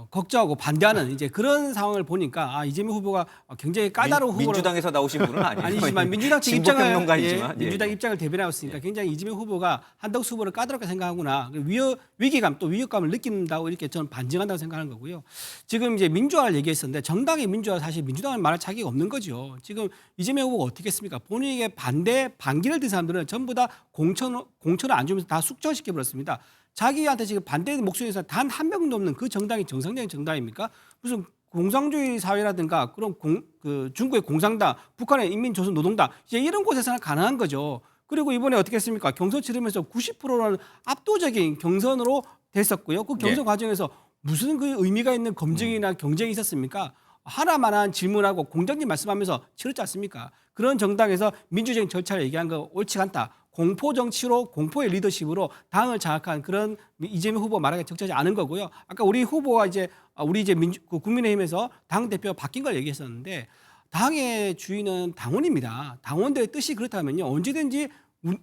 걱정하고 반대하는 이제 그런 상황을 보니까 이재명 후보가 굉장히 까다로운 후보로 민주당에서 나오신 분은 아니에요. 아니지만 민주당 측 진보 입장을 평론가이지만 민주당 입장을 대변하고 있으니까 굉장히 이재명 후보가 한덕수 후보를 까다롭게 생각하구나 위기감 또 위협감을 느낀다고 이렇게 저는 반증한다고 생각하는 거고요. 지금 이제 민주화를 얘기했었는데 정당의 민주화 사실 민주당은 말할 자격이 없는 거죠. 지금 이재명 후보가 어떻게 했습니까? 본인에게 반기를 든 사람들은 전부 다 공천을 안 주면서 다 숙청시켜 버렸습니다. 자기한테 지금 반대 목소리에서 단 한 명도 없는 그 정당이 정상적인 정당입니까? 무슨 공산주의 사회라든가 그런 중국의 공산당, 북한의 인민조선노동당 이제 이런 곳에서는 가능한 거죠. 그리고 이번에 어떻게 했습니까? 경선 치르면서 90%라는 압도적인 경선으로 됐었고요. 그 경선 과정에서 무슨 그 의미가 있는 검증이나 경쟁이 있었습니까? 하나만한 질문하고 공장님 말씀하면서 치렀지 않습니까? 그런 정당에서 민주적인 절차를 얘기한 거 옳지 않다. 공포 정치로 공포의 리더십으로 당을 장악한 그런 이재명 후보 말하기 적절하지 않은 거고요. 아까 우리 후보가 이제 국민의힘에서 당 대표가 바뀐 걸 얘기했었는데 당의 주인은 당원입니다. 당원들의 뜻이 그렇다면요 언제든지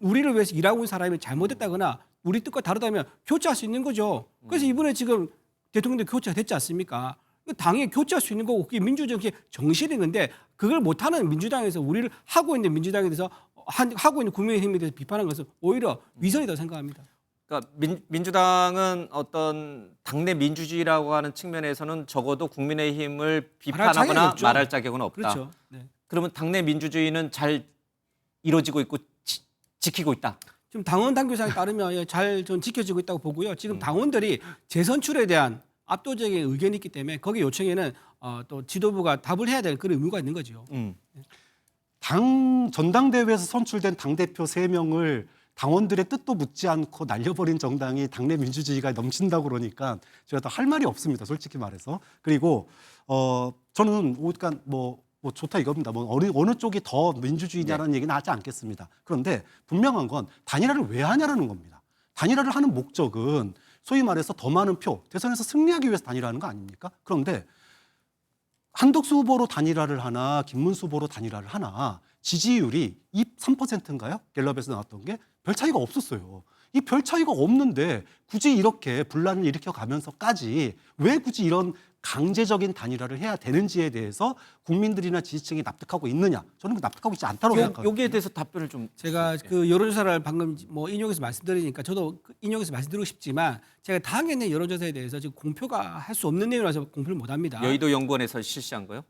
우리를 위해서 일하고 있는 사람이 잘못했다거나 우리 뜻과 다르다면 교체할 수 있는 거죠. 그래서 이번에 지금 대통령도 교체가 됐지 않습니까? 당에 교체할 수 있는 거고 그게 민주적인 정신인 건데 그걸 못하는 민주당에서 우리를 하고 있는 민주당에 대해서 하고 있는 국민의힘에 대해서 비판하는 것은 오히려 위선이라고 생각합니다. 그러니까 민주당은 어떤 당내 민주주의라고 하는 측면에서는 적어도 국민의힘을 비판하거나 말할 자격은 없다. 그렇죠. 네. 그러면 당내 민주주의는 잘 이루어지고 있고 지키고 있다. 지금 당원 당규상에 따르면 잘 좀 지켜지고 있다고 보고요. 지금 당원들이 재선출에 대한 압도적인 의견이 있기 때문에 거기 요청에는 또 지도부가 답을 해야 될 그런 의무가 있는 거죠. 전당대회에서 선출된 당대표 3명을 당원들의 뜻도 묻지 않고 날려버린 정당이 당내 민주주의가 넘친다고 그러니까 제가 더 할 말이 없습니다. 솔직히 말해서. 그리고 저는 그러니까 뭐 좋다 이겁니다. 어느 쪽이 더 민주주의냐라는 얘기는 하지 않겠습니다. 그런데 분명한 건 단일화를 왜 하냐라는 겁니다. 단일화를 하는 목적은 소위 말해서 더 많은 표, 대선에서 승리하기 위해서 단일화하는 거 아닙니까? 그런데 한덕수 후보로 단일화를 하나 김문수 후보로 단일화를 하나 지지율이 3%인가요? 갤럽에서 나왔던 게 별 차이가 없었어요. 이 별 차이가 없는데 굳이 이렇게 분란을 일으켜 가면서까지 왜 굳이 이런 강제적인 단일화를 해야 되는지에 대해서 국민들이나 지지층이 납득하고 있느냐? 저는 납득하고 있지 않다고 생각합니다. 여기에 대해서 답변을 좀 제가 그 여론조사를 방금 뭐 인용해서 말씀드리니까 저도 인용해서 말씀드리고 싶지만 제가 당에 있는 여론조사에 대해서 지금 공표가 할 수 없는 내용이라서 공표를 못합니다. 여의도 연구원에서 실시한 거요?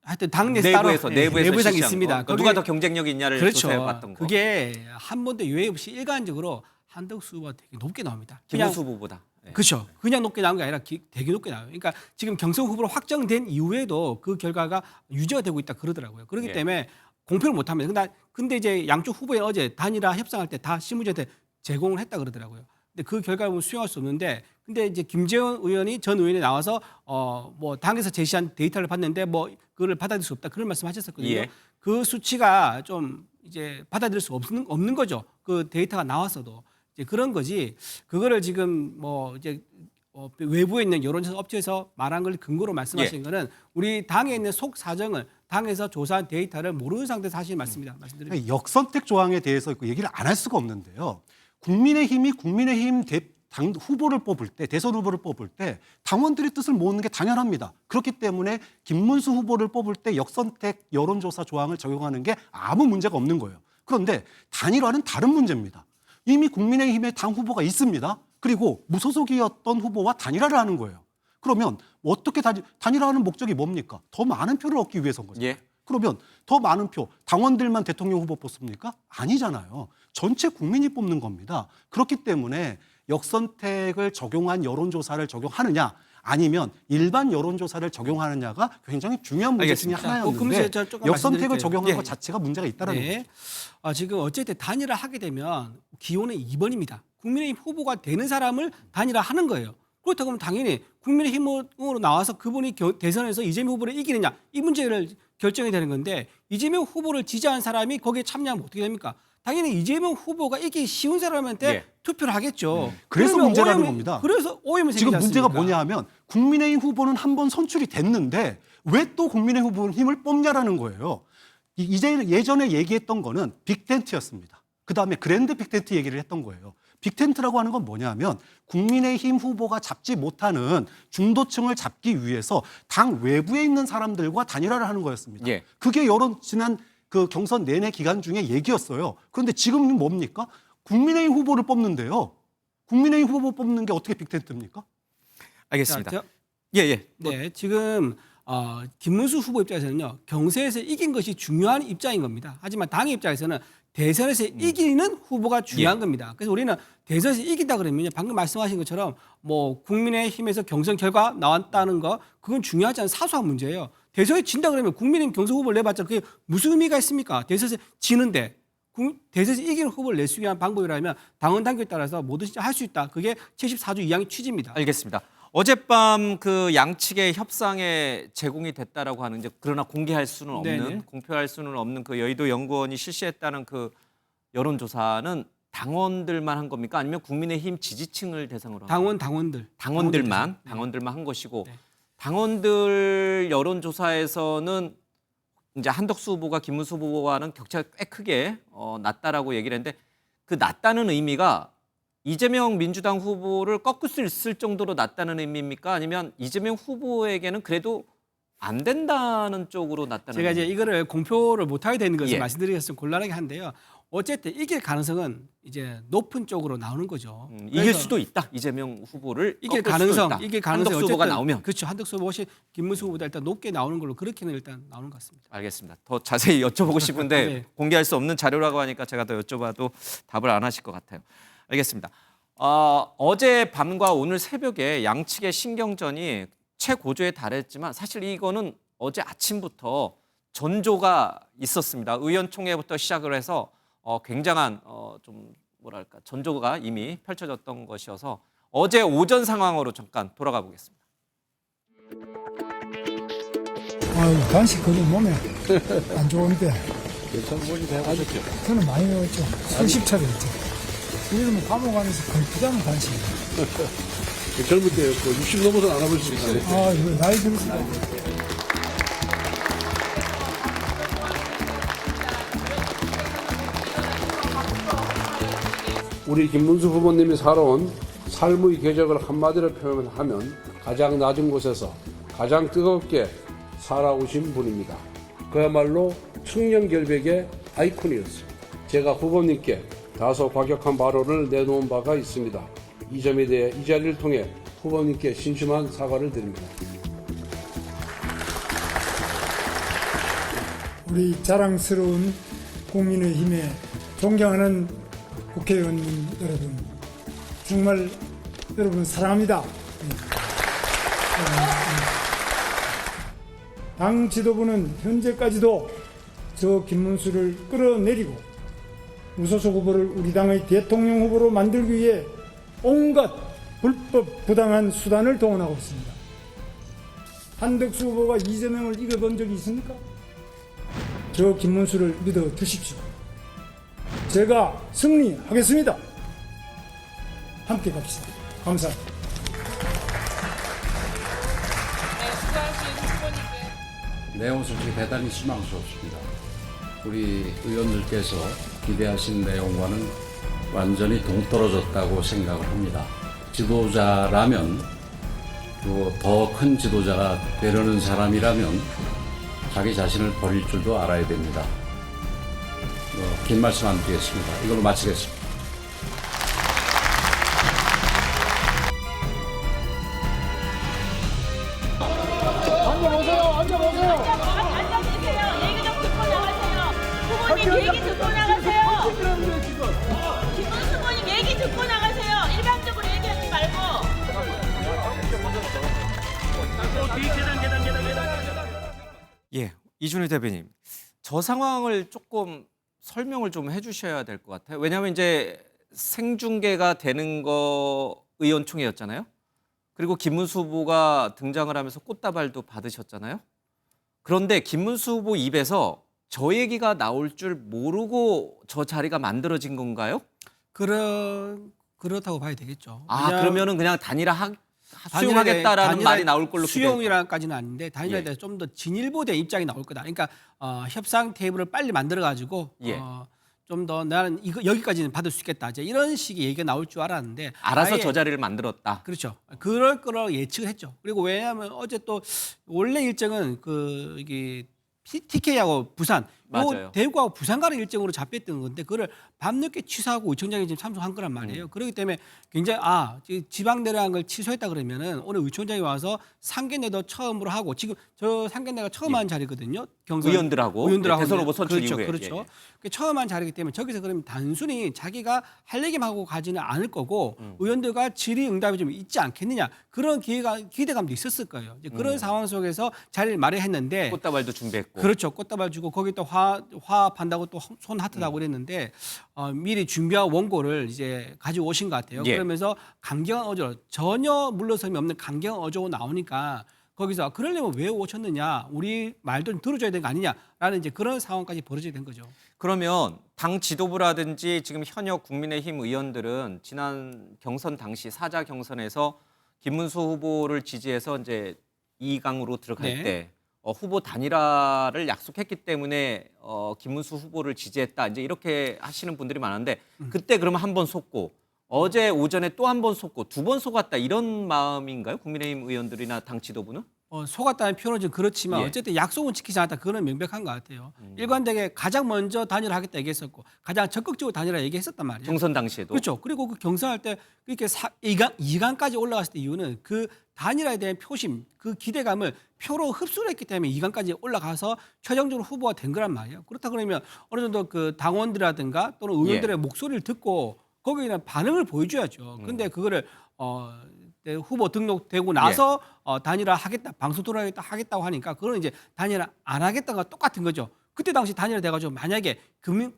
하여튼 당내에서 내부에서 따로 내부에서 내부상 실시한 있습니다. 거. 그러니까 누가 더 경쟁력이 있냐를 그렇죠. 조사해 봤던 거. 그게 한 번도 예외 없이 일관적으로 한덕수 후보가 되게 높게 나옵니다. 그냥 김문수 후보보다. 네. 그렇죠. 그냥 높게 나온 게 아니라 되게 높게 나와요. 그러니까 지금 경선 후보로 확정된 이후에도 그 결과가 유지가 되고 있다 그러더라고요. 그렇기 예. 때문에 공표를 못 합니다. 근데 이제 양쪽 후보에 어제 단일화 협상할 때 다 신문지한테 제공을 했다 그러더라고요. 근데 그 결과를 보면 수용할 수 없는데 근데 이제 김재원 의원이 전 의원이 나와서 뭐 당에서 제시한 데이터를 봤는데 뭐 그거를 받아들일 수 없다 그런 말씀하셨었거든요. 예. 그 수치가 좀 이제 받아들일 수 없는 거죠. 그 데이터가 나왔어도 이제 그런 거지. 그거를 지금 뭐 이제 외부에 있는 여론조사 업체에서 말한 걸 근거로 말씀하신 거는 우리 당에 있는 속 사정을 당에서 조사한 데이터를 모르는 상태에서 하시는 말씀입니다. 말씀드립니다. 역선택 조항에 대해서 얘기를 안 할 수가 없는데요. 국민의힘이 국민의힘 당 후보를 뽑을 때 대선 후보를 뽑을 때 당원들의 뜻을 모으는 게 당연합니다. 그렇기 때문에 김문수 후보를 뽑을 때 역선택 여론조사 조항을 적용하는 게 아무 문제가 없는 거예요. 그런데 단일화는 다른 문제입니다. 이미 국민의힘에 당 후보가 있습니다. 그리고 무소속이었던 후보와 단일화를 하는 거예요. 그러면 어떻게 단일화하는 목적이 뭡니까? 더 많은 표를 얻기 위해서인 거죠. 예. 그러면 더 많은 표, 당원들만 대통령 후보 뽑습니까? 아니잖아요. 전체 국민이 뽑는 겁니다. 그렇기 때문에 역선택을 적용한 여론조사를 적용하느냐 아니면 일반 여론조사를 적용하느냐가 굉장히 중요한 문제 중에 알겠습니다. 하나였는데 저 조금 역선택을 말씀드릴게요. 적용한 예. 것 자체가 문제가 있다는 네. 거죠. 지금 어쨌든 단일화 하게 되면 기호는 2번입니다. 국민의힘 후보가 되는 사람을 단일화 하는 거예요. 그렇다고 하면 당연히 국민의힘으로 나와서 그분이 대선에서 이재명 후보를 이기느냐 이 문제를 결정이 되는 건데 이재명 후보를 지지한 사람이 거기에 참여하면 어떻게 됩니까? 당연히 이재명 후보가 이기기 쉬운 사람한테 예. 투표를 하겠죠. 그래서 그러면 문제라는 겁니다. 그래서 오염이 지금 생기지 문제가 않습니까? 뭐냐 하면 국민의힘 후보는 한 번 선출이 됐는데 왜 또 국민의힘 후보는 힘을 뽑냐라는 거예요. 이제 예전에 얘기했던 거는 빅텐트였습니다. 그다음에 그랜드 빅텐트 얘기를 했던 거예요. 빅텐트라고 하는 건 뭐냐 하면 국민의힘 후보가 잡지 못하는 중도층을 잡기 위해서 당 외부에 있는 사람들과 단일화를 하는 거였습니다. 예. 그게 지난 그 경선 내내 기간 중에 얘기였어요. 그런데 지금은 뭡니까? 국민의힘 후보를 뽑는데요. 국민의힘 후보 뽑는 게 어떻게 빅텐트입니까? 알겠습니다. 자, 예. 네, 지금 김문수 후보 입장에서는요 경선에서 이긴 것이 중요한 입장인 겁니다. 하지만 당의 입장에서는 대선에서 이기는 후보가 중요한 겁니다. 그래서 우리는 대선에서 이긴다 그러면 방금 말씀하신 것처럼 뭐 국민의힘에서 경선 결과 나왔다는 거 그건 중요하지 않은 사소한 문제예요. 대선에 진다 그러면 국민의힘 경선 후보를 내봤자 그게 무슨 의미가 있습니까? 대선에서 지는데 대선에서 이기는 후보를 낼 수 있는 방법이라면 당원 당규에 따라서 뭐든지 할 수 있다. 그게 74조 2항의 취지입니다. 알겠습니다. 어젯밤 그 양측의 협상에 제공이 됐다라고 하는데 그러나 공개할 수는 없는 네네. 공표할 수는 없는 그 여의도 연구원이 실시했다는 그 여론조사는 당원들만 한 겁니까? 아니면 국민의힘 지지층을 대상으로 한 당원들만 당원들만 한 것이고 네. 당원들 여론조사에서는 이제 한덕수 후보가 김문수 후보와는 격차가 꽤 크게 낮다라고 얘기를 했는데 그 낮다는 의미가 이재명 민주당 후보를 꺾을 수 있을 정도로 낮다는 의미입니까? 아니면 이재명 후보에게는 그래도 안 된다는 쪽으로 낮다는 제가 이제 의미입니까? 이거를 공표를 못하게 되는 것을 예. 말씀드리겠습니다. 좀 곤란하게 한데요. 어쨌든 이길 가능성은 이제 높은 쪽으로 나오는 거죠. 이길 그래서 수도 있다. 이재명 후보를 이길 꺾을 수도 가능성, 있다. 한덕수 후보가 어쨌든 나오면. 그렇죠. 한덕수 후보가 김문수 후보보다 일단 높게 나오는 걸로 그렇게는 일단 나오는 것 같습니다. 알겠습니다. 더 자세히 여쭤보고 싶은데 네. 공개할 수 없는 자료라고 하니까 제가 더 여쭤봐도 답을 안 하실 것 같아요. 알겠습니다. 어제 밤과 오늘 새벽에 양측의 신경전이 최고조에 달했지만 사실 이거는 어제 아침부터 전조가 있었습니다. 의원총회부터 시작을 해서 굉장한 좀 뭐랄까 전조가 이미 펼쳐졌던 것이어서 어제 오전 상황으로 잠깐 돌아가 보겠습니다. 아유, 간식 그게 몸에 안 좋은데. 저는 많이 먹었죠. 수십 차례 했죠. 우리는 뭐 감옥 안에서 걸프자는 간식이에요. 젊을 때였고 60 넘어서 안 와볼 수 있어요. 아, 이거 나이 들었어. 우리 김문수 후보님이 살아온 삶의 궤적을 한마디로 표현하면 가장 낮은 곳에서 가장 뜨겁게 살아오신 분입니다. 그야말로 청년 결백의 아이콘이었습니다. 제가 후보님께 다소 과격한 발언을 내놓은 바가 있습니다. 이 점에 대해 이 자리를 통해 후보님께 심심한 사과를 드립니다. 우리 자랑스러운 국민의힘에 존경하는 국회의원님 여러분, 정말 여러분 사랑합니다. 당 지도부는 현재까지도 저 김문수를 끌어내리고 무소속 후보를 우리 당의 대통령 후보로 만들기 위해 온갖 불법 부당한 수단을 동원하고 있습니다. 한덕수 후보가 이재명을 이겨본 적이 있습니까? 저 김문수를 믿어 주십시오. 제가 승리하겠습니다. 함께 갑시다. 감사합니다. 내용 솔직히 대단히 실망스럽습니다. 우리 의원들께서 기대하신 내용과는 완전히 동떨어졌다고 생각을 합니다. 지도자라면, 그리고 더 큰 지도자가 되려는 사람이라면 자기 자신을 버릴 줄도 알아야 됩니다. 긴 말씀 안 드리겠습니다. 이걸로 마치겠습니다. 후보님 얘기 듣고 나가세요. 김문수 후보님 얘기 듣고 나가세요. 일방적으로 얘기하지 말고. 예, 이준희 대변인, 저 상황을 조금 설명을 좀 해주셔야 될 것 같아요. 왜냐하면 이제 생중계가 되는 거 의원총회였잖아요. 그리고 김문수 후보가 등장을 하면서 꽃다발도 받으셨잖아요. 그런데 김문수 후보 입에서 저 얘기가 나올 줄 모르고 저 자리가 만들어진 건가요? 그렇다고 봐야 되겠죠. 아, 그러면은 그냥 수용하겠다라는 말이 나올 걸로 수용이라까지는 아닌데 단일화에 예. 대해서 좀 더 진일보된 입장이 나올 거다. 그러니까 협상 테이블을 빨리 만들어 가지고 예. 좀 더 나는 이거 여기까지는 받을 수 있겠다. 이제 이런 식의 얘기가 나올 줄 알았는데 알아서 아예 저 자리를 만들었다. 그렇죠. 그럴 거라고 예측을 했죠. 그리고 왜냐하면 어제 또 원래 일정은 이게 TK하고 부산, 맞아요. 대구하고 부산 가는 일정으로 잡혔던 건데 그거를 밤늦게 취소하고 의총장이 지금 참석한 거란 말이에요. 그렇기 때문에 굉장히 지방 내려간 걸 취소했다 그러면은 오늘 의총장이 와서 상견례도 처음으로 하고 지금 저 상견례가 처음 한 자리거든요. 경선 의원들하고 대선 후보 선출 그렇죠, 이후에. 그렇죠. 예. 처음 한 자리이기 때문에 저기서 그러면 단순히 자기가 할 얘기만 하고 가지는 않을 거고 의원들과 질의응답이 좀 있지 않겠느냐 그런 기대감도 있었을 거예요. 이제 그런 상황 속에서 자리를 마련했는데 꽃다발도 준비했고. 그렇죠. 꽃다발 주고 거기 또 화합한다고 또 손 하트 하고 그랬는데 미리 준비한 원고를 이제 가지고 오신 것 같아요. 예. 그러면서 강경한 어조 전혀 물러섬이 없는 강경한 어조가 나오니까 거기서 그러려면 왜 오셨느냐 우리 말도 좀 들어줘야 되는 거 아니냐라는 이제 그런 상황까지 벌어지게 된 거죠. 그러면 당 지도부라든지 지금 현역 국민의힘 의원들은 지난 경선 당시 4자 경선에서 김문수 후보를 지지해서 이제 2강으로 들어갈 네. 때 후보 단일화를 약속했기 때문에 김문수 후보를 지지했다. 이제 이렇게 하시는 분들이 많은데 그때 그러면 한 번 속고 어제 오전에 또 한 번 속고 두 번 속았다 이런 마음인가요? 국민의힘 의원들이나 당 지도부는? 속았다는 표현은 좀 그렇지만 예. 어쨌든 약속은 지키지 않았다. 그거는 명백한 것 같아요. 일관되게 가장 먼저 단일화하겠다 얘기했었고 가장 적극적으로 단일화 얘기했었단 말이에요. 경선 당시에도. 그렇죠. 그리고 그 경선할 때 그렇게 2강까지 올라갔을 때 이유는 그 단일화에 대한 표심, 그 기대감을 표로 흡수를 했기 때문에 2강까지 올라가서 최종적으로 후보가 된 거란 말이에요. 그렇다 그러면 어느 정도 그 당원들이라든가 또는 의원들의 목소리를 듣고 거기에는 반응을 보여줘야죠. 근데 그거를 후보 등록되고 나서 단일화 하겠다, 방송 토론하겠다 하겠다고 하니까 그거는 이제 단일화 안 하겠다가 똑같은 거죠. 그때 당시 단일화 돼가지고 만약에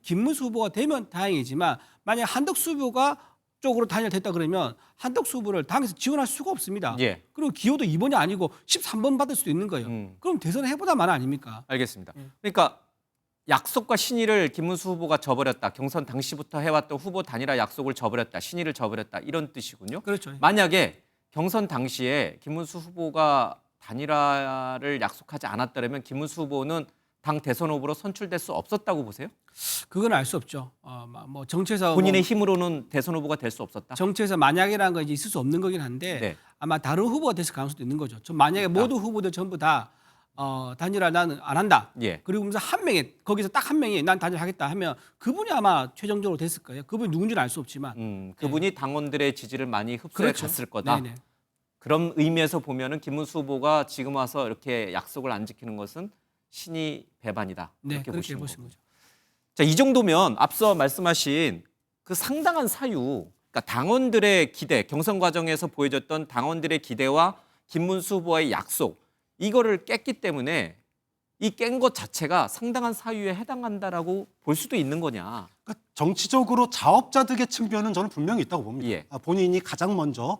김문수 후보가 되면 다행이지만 만약 한덕수 후보가 쪽으로 단일화됐다 그러면 한덕수 후보를 당에서 지원할 수가 없습니다. 예. 그리고 기호도 2번이 아니고 13번 받을 수도 있는 거예요. 그럼 대선 해보다 만 아닙니까? 알겠습니다. 그러니까 약속과 신의를 김문수 후보가 저버렸다. 경선 당시부터 해왔던 후보 단일화 약속을 저버렸다. 신의를 저버렸다. 이런 뜻이군요. 그렇죠. 만약에 경선 당시에 김문수 후보가 단일화를 약속하지 않았더라면 김문수 후보는 당 대선 후보로 선출될 수 없었다고 보세요? 그건 알 수 없죠. 뭐 정치에서 본인의 힘으로는 대선 후보가 될 수 없었다. 정치에서 만약이라는 건 이제 있을 수 없는 거긴 한데 네. 아마 다른 후보가 됐을 가능성도 있는 거죠. 저 만약에 모든 후보들 전부 다 단일화 나는 안 한다. 예. 그리고 무슨 한 명이 거기서 딱 한 명이 난 단일하겠다 하면 그분이 아마 최종적으로 됐을 거예요. 그분이 누군지는 알 수 없지만. 그분이 당원들의 지지를 많이 흡수해 그렇죠. 갔을 거다. 네네. 그런 의미에서 보면은 김문수 후보가 지금 와서 이렇게 약속을 안 지키는 것은 신이 배반이다. 네, 이렇게 그렇게 보시는 보시는 거고. 거죠. 자, 이 정도면 앞서 말씀하신 그 상당한 사유, 그러니까 당원들의 기대, 경선 과정에서 보여줬던 당원들의 기대와 김문수 후보와의 약속, 이거를 깼기 때문에 이 깬 것 자체가 상당한 사유에 해당한다라고 볼 수도 있는 거냐. 그러니까 정치적으로 자업자득의 측면은 저는 분명히 있다고 봅니다. 예. 본인이 가장 먼저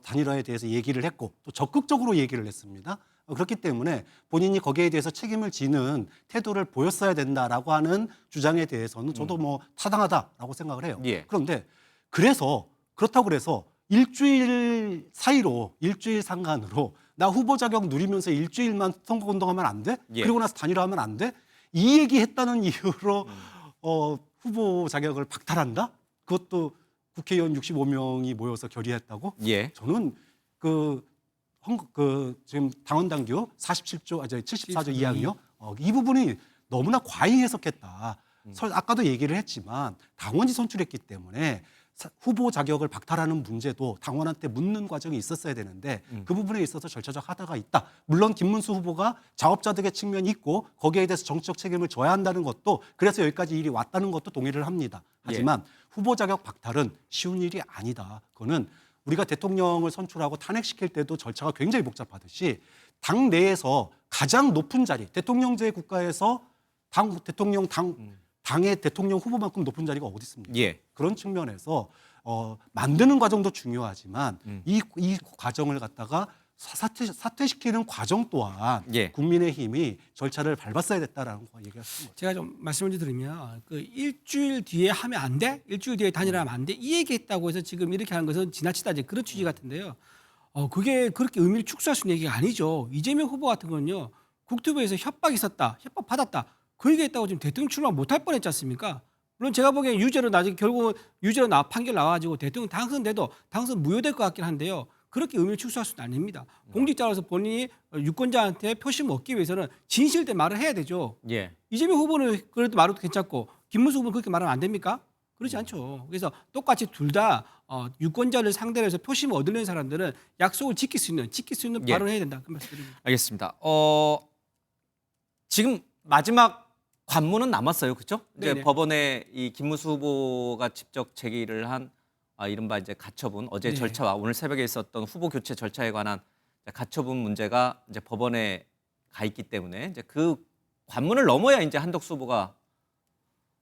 단일화에 대해서 얘기를 했고 또 적극적으로 얘기를 했습니다. 그렇기 때문에 본인이 거기에 대해서 책임을 지는 태도를 보였어야 된다라고 하는 주장에 대해서는 저도 뭐 타당하다라고 생각을 해요. 예. 그런데 그렇다고 그래서 일주일 사이로 일주일 상간으로 나 후보 자격 누리면서 일주일만 선거운동하면 안 돼? 예. 그리고 나서 단일화하면 안 돼? 이 얘기했다는 이유로 후보 자격을 박탈한다? 그것도 국회의원 65명이 모여서 결의했다고? 예. 저는 지금 당원 당규 74조 2항이요. 이 부분이 너무나 과잉 해석했다. 아까도 얘기를 했지만 당원이 선출했기 때문에 후보 자격을 박탈하는 문제도 당원한테 묻는 과정이 있었어야 되는데 그 부분에 있어서 절차적 하다가 있다. 물론 김문수 후보가 자업자득의 측면이 있고 거기에 대해서 정치적 책임을 져야 한다는 것도 그래서 여기까지 일이 왔다는 것도 동의를 합니다. 하지만 후보 자격 박탈은 쉬운 일이 아니다. 그거는 우리가 대통령을 선출하고 탄핵시킬 때도 절차가 굉장히 복잡하듯이 당 내에서 가장 높은 자리, 대통령제 국가에서 당의 대통령 후보만큼 높은 자리가 어디 있습니까? 예. 그런 측면에서 만드는 과정도 중요하지만 이 과정을 갖다가 사퇴시키는 과정 또한 예. 국민의힘이 절차를 밟았어야 됐다라는 거 얘기했습니다. 제가 좀 말씀을 좀 드리면 그 일주일 뒤에 하면 안 돼? 일주일 뒤에 단일화하면 안 돼? 이 얘기했다고 해서 지금 이렇게 하는 것은 지나치다 이제 그런 취지 같은데요. 그게 그렇게 의미를 축소할 수 있는 얘기가 아니죠. 이재명 후보 같은 건요. 국토부에서 협박이 있었다. 협박 받았다. 그 얘기했다고 지금 대통령 출마 못할 뻔했지 않습니까? 물론 제가 보기엔 유죄로 나중에 결국은 유죄로 판결 나와가지고 대통령 당선돼도 당선 무효될 것 같긴 한데요. 그렇게 의미를 축소할 수는 아닙니다. 공직자로서 본인이 유권자한테 표심 얻기 위해서는 진실된 말을 해야 되죠. 예. 이재명 후보는 그래도 말해도 괜찮고 김문수 후보는 그렇게 말하면 안 됩니까? 그렇지 않죠. 그래서 똑같이 둘 다 유권자를 상대로 해서 표심을 얻으려는 사람들은 약속을 지킬 수 있는 예. 발언을 해야 된다. 그 말씀드립니다. 알겠습니다. 지금 마지막 관문은 남았어요, 그렇죠? 이제 네네. 법원에 이 김문수 후보가 직접 제기를 한 이른바 이제 가처분, 어제 네. 절차와 오늘 새벽에 있었던 후보 교체 절차에 관한 가처분 문제가 이제 법원에 가 있기 때문에 이제 그 관문을 넘어야 이제 한덕수 후보가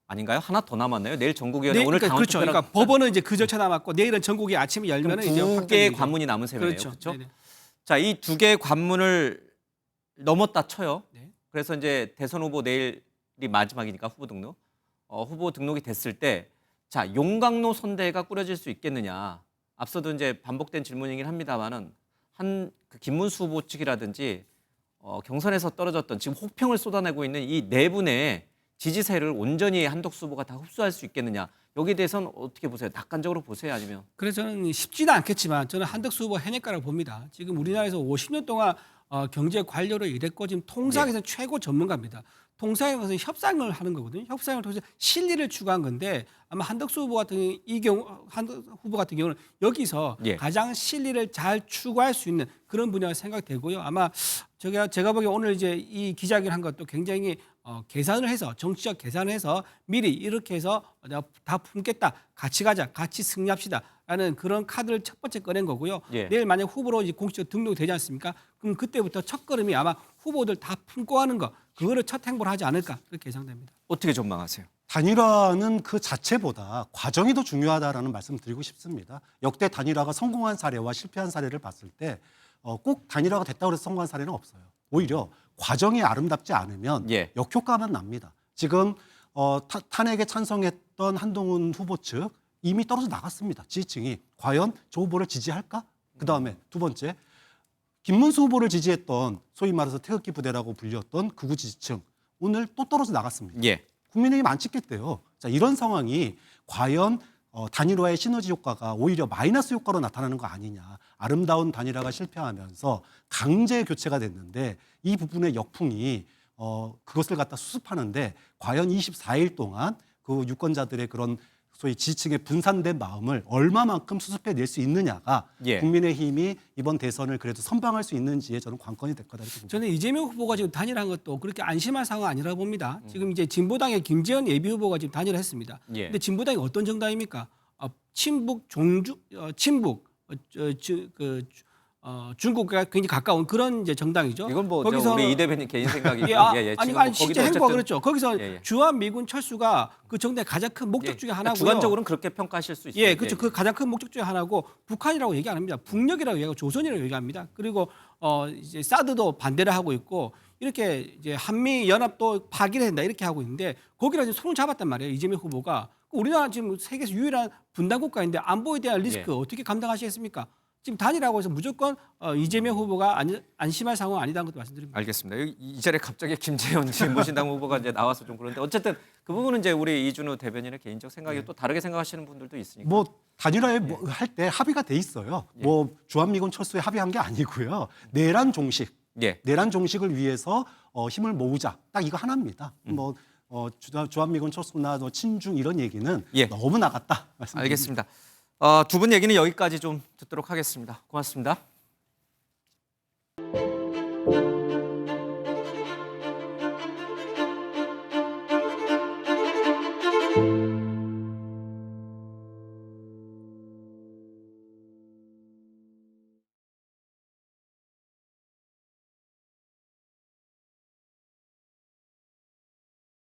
아닌가요? 하나 더 남았나요? 내일 전국위원회 오늘 그러니까 당원 그렇죠. 투표랑 그러니까 법원은 이제 그 절차 남았고 내일은 전국이 아침에 열면은 이제 두 개의 확정이죠. 관문이 남은 셈이네요, 그렇죠. 그렇죠? 네네. 자, 이 두 개의 관문을 넘었다 쳐요. 네. 그래서 이제 대선 후보 내일이 마지막이니까 후보 등록. 후보 등록이 됐을 때, 자, 용광로 선대가 꾸려질 수 있겠느냐. 앞서도 이제 반복된 질문이긴 합니다만은 그 김문수 후보 측이라든지 경선에서 떨어졌던 지금 혹평을 쏟아내고 있는 이 네 분의 지지세를 온전히 한덕수 후보가 다 흡수할 수 있겠느냐. 여기에 대해서는 어떻게 보세요? 낙관적으로 보세요? 아니면? 그래서 저는 쉽지는 않겠지만 저는 한덕수 후보 해낼까라고 봅니다. 지금 우리나라에서 50년 동안 경제 관료로 일했고 지금 통상에서 최고 전문가입니다. 통상에 가서 협상을 하는 거거든요. 협상을 통해서 실리를 추구한 건데 아마 한덕수 후보 같은 후보 같은 경우는 여기서 예. 가장 실리를 잘 추구할 수 있는 그런 분야가 생각되고요. 아마 제가 보기에 오늘 이제 이 기자회견 한 것도 굉장히 계산을 해서 정치적 계산을 해서 미리 이렇게 해서 내가 다 품겠다, 같이 가자, 같이 승리합시다라는 그런 카드를 첫 번째 꺼낸 거고요. 예. 내일 만약 후보로 이제 공식적으로 등록이 되지 않습니까? 그럼 그때부터 첫 걸음이 아마 후보들 다 품고 하는 거 그거를 첫 행보를 하지 않을까 그렇게 예상됩니다. 어떻게 전망하세요? 단일화는 그 자체보다 과정이 더 중요하다라는 말씀 드리고 싶습니다. 역대 단일화가 성공한 사례와 실패한 사례를 봤을 때 꼭 단일화가 됐다고 해서 성공한 사례는 없어요. 오히려 과정이 아름답지 않으면 예. 역효과만 납니다. 지금 탄핵에 찬성했던 한동훈 후보 측 이미 떨어져 나갔습니다. 지지층이. 과연 조 후보를 지지할까? 그다음에 두 번째, 김문수 후보를 지지했던 소위 말해서 태극기 부대라고 불렸던 극우 지지층 오늘 또 떨어져 나갔습니다. 예. 국민의힘 안 찍겠대요. 자, 이런 상황이 과연 단일화의 시너지 효과가 오히려 마이너스 효과로 나타나는 거 아니냐. 아름다운 단일화가 실패하면서 강제 교체가 됐는데 이 부분의 역풍이 그것을 갖다 수습하는데 과연 24일 동안 그 유권자들의 그런 소위 지지층의 분산된 마음을 얼마만큼 수습해낼 수 있느냐가 예. 국민의힘이 이번 대선을 그래도 선방할 수 있는지에 저는 관건이 될 거다 이렇게 봅니다. 저는 이재명 후보가 지금 단일한 것도 그렇게 안심할 상황 아니라고 봅니다. 지금 이제 진보당의 김재원 예비 후보가 지금 단일했습니다. 예. 근데 진보당이 어떤 정당입니까? 친북 종주 친북 중국과 굉장히 가까운 그런 이제 정당이죠. 이건 뭐 거기서 우리 이 대변인 개인 생각이고 아니 실제 행보가 그렇죠. 거기서 예. 주한 미군 철수가 그 정당의 가장 큰 목적 중에 하나고요. 주관적으로는 그렇게 평가하실 수 있어요. 예, 그렇죠. 그 가장 큰 목적 중에 하나고 북한이라고 얘기 안 합니다. 북녘이라고 얘기하고 조선이라고 얘기합니다. 그리고 이제 사드도 반대를 하고 있고 이렇게 이제 한미 연합도 파기를 한다 이렇게 하고 있는데 거기랑 손을 잡았단 말이에요. 이재명 후보가 우리나라 지금 세계에서 유일한 분단 국가인데 안보에 대한 리스크 어떻게 감당하시겠습니까? 지금 단일하고 해서 무조건 이재명 후보가 안심할 상황 아니다는 것도 말씀드립니다. 알겠습니다. 이 자리에 갑자기 김재현 진보신당 후보가 이제 나와서 좀 그런데 어쨌든 그 부분은 이제 우리 이준우 대변인의 개인적 생각이 또 다르게 생각하시는 분들도 있으니까. 뭐 단일화에 할 때 합의가 돼 있어요. 예. 뭐 주한미군 철수에 합의한 게 아니고요. 내란 종식, 예. 내란 종식을 위해서 힘을 모으자. 딱 이거 하나입니다. 뭐 주한미군 철수나 친중 이런 얘기는 예. 너무 나갔다. 말씀드립니다. 알겠습니다. 두 분 얘기는 여기까지 좀 듣도록 하겠습니다. 고맙습니다.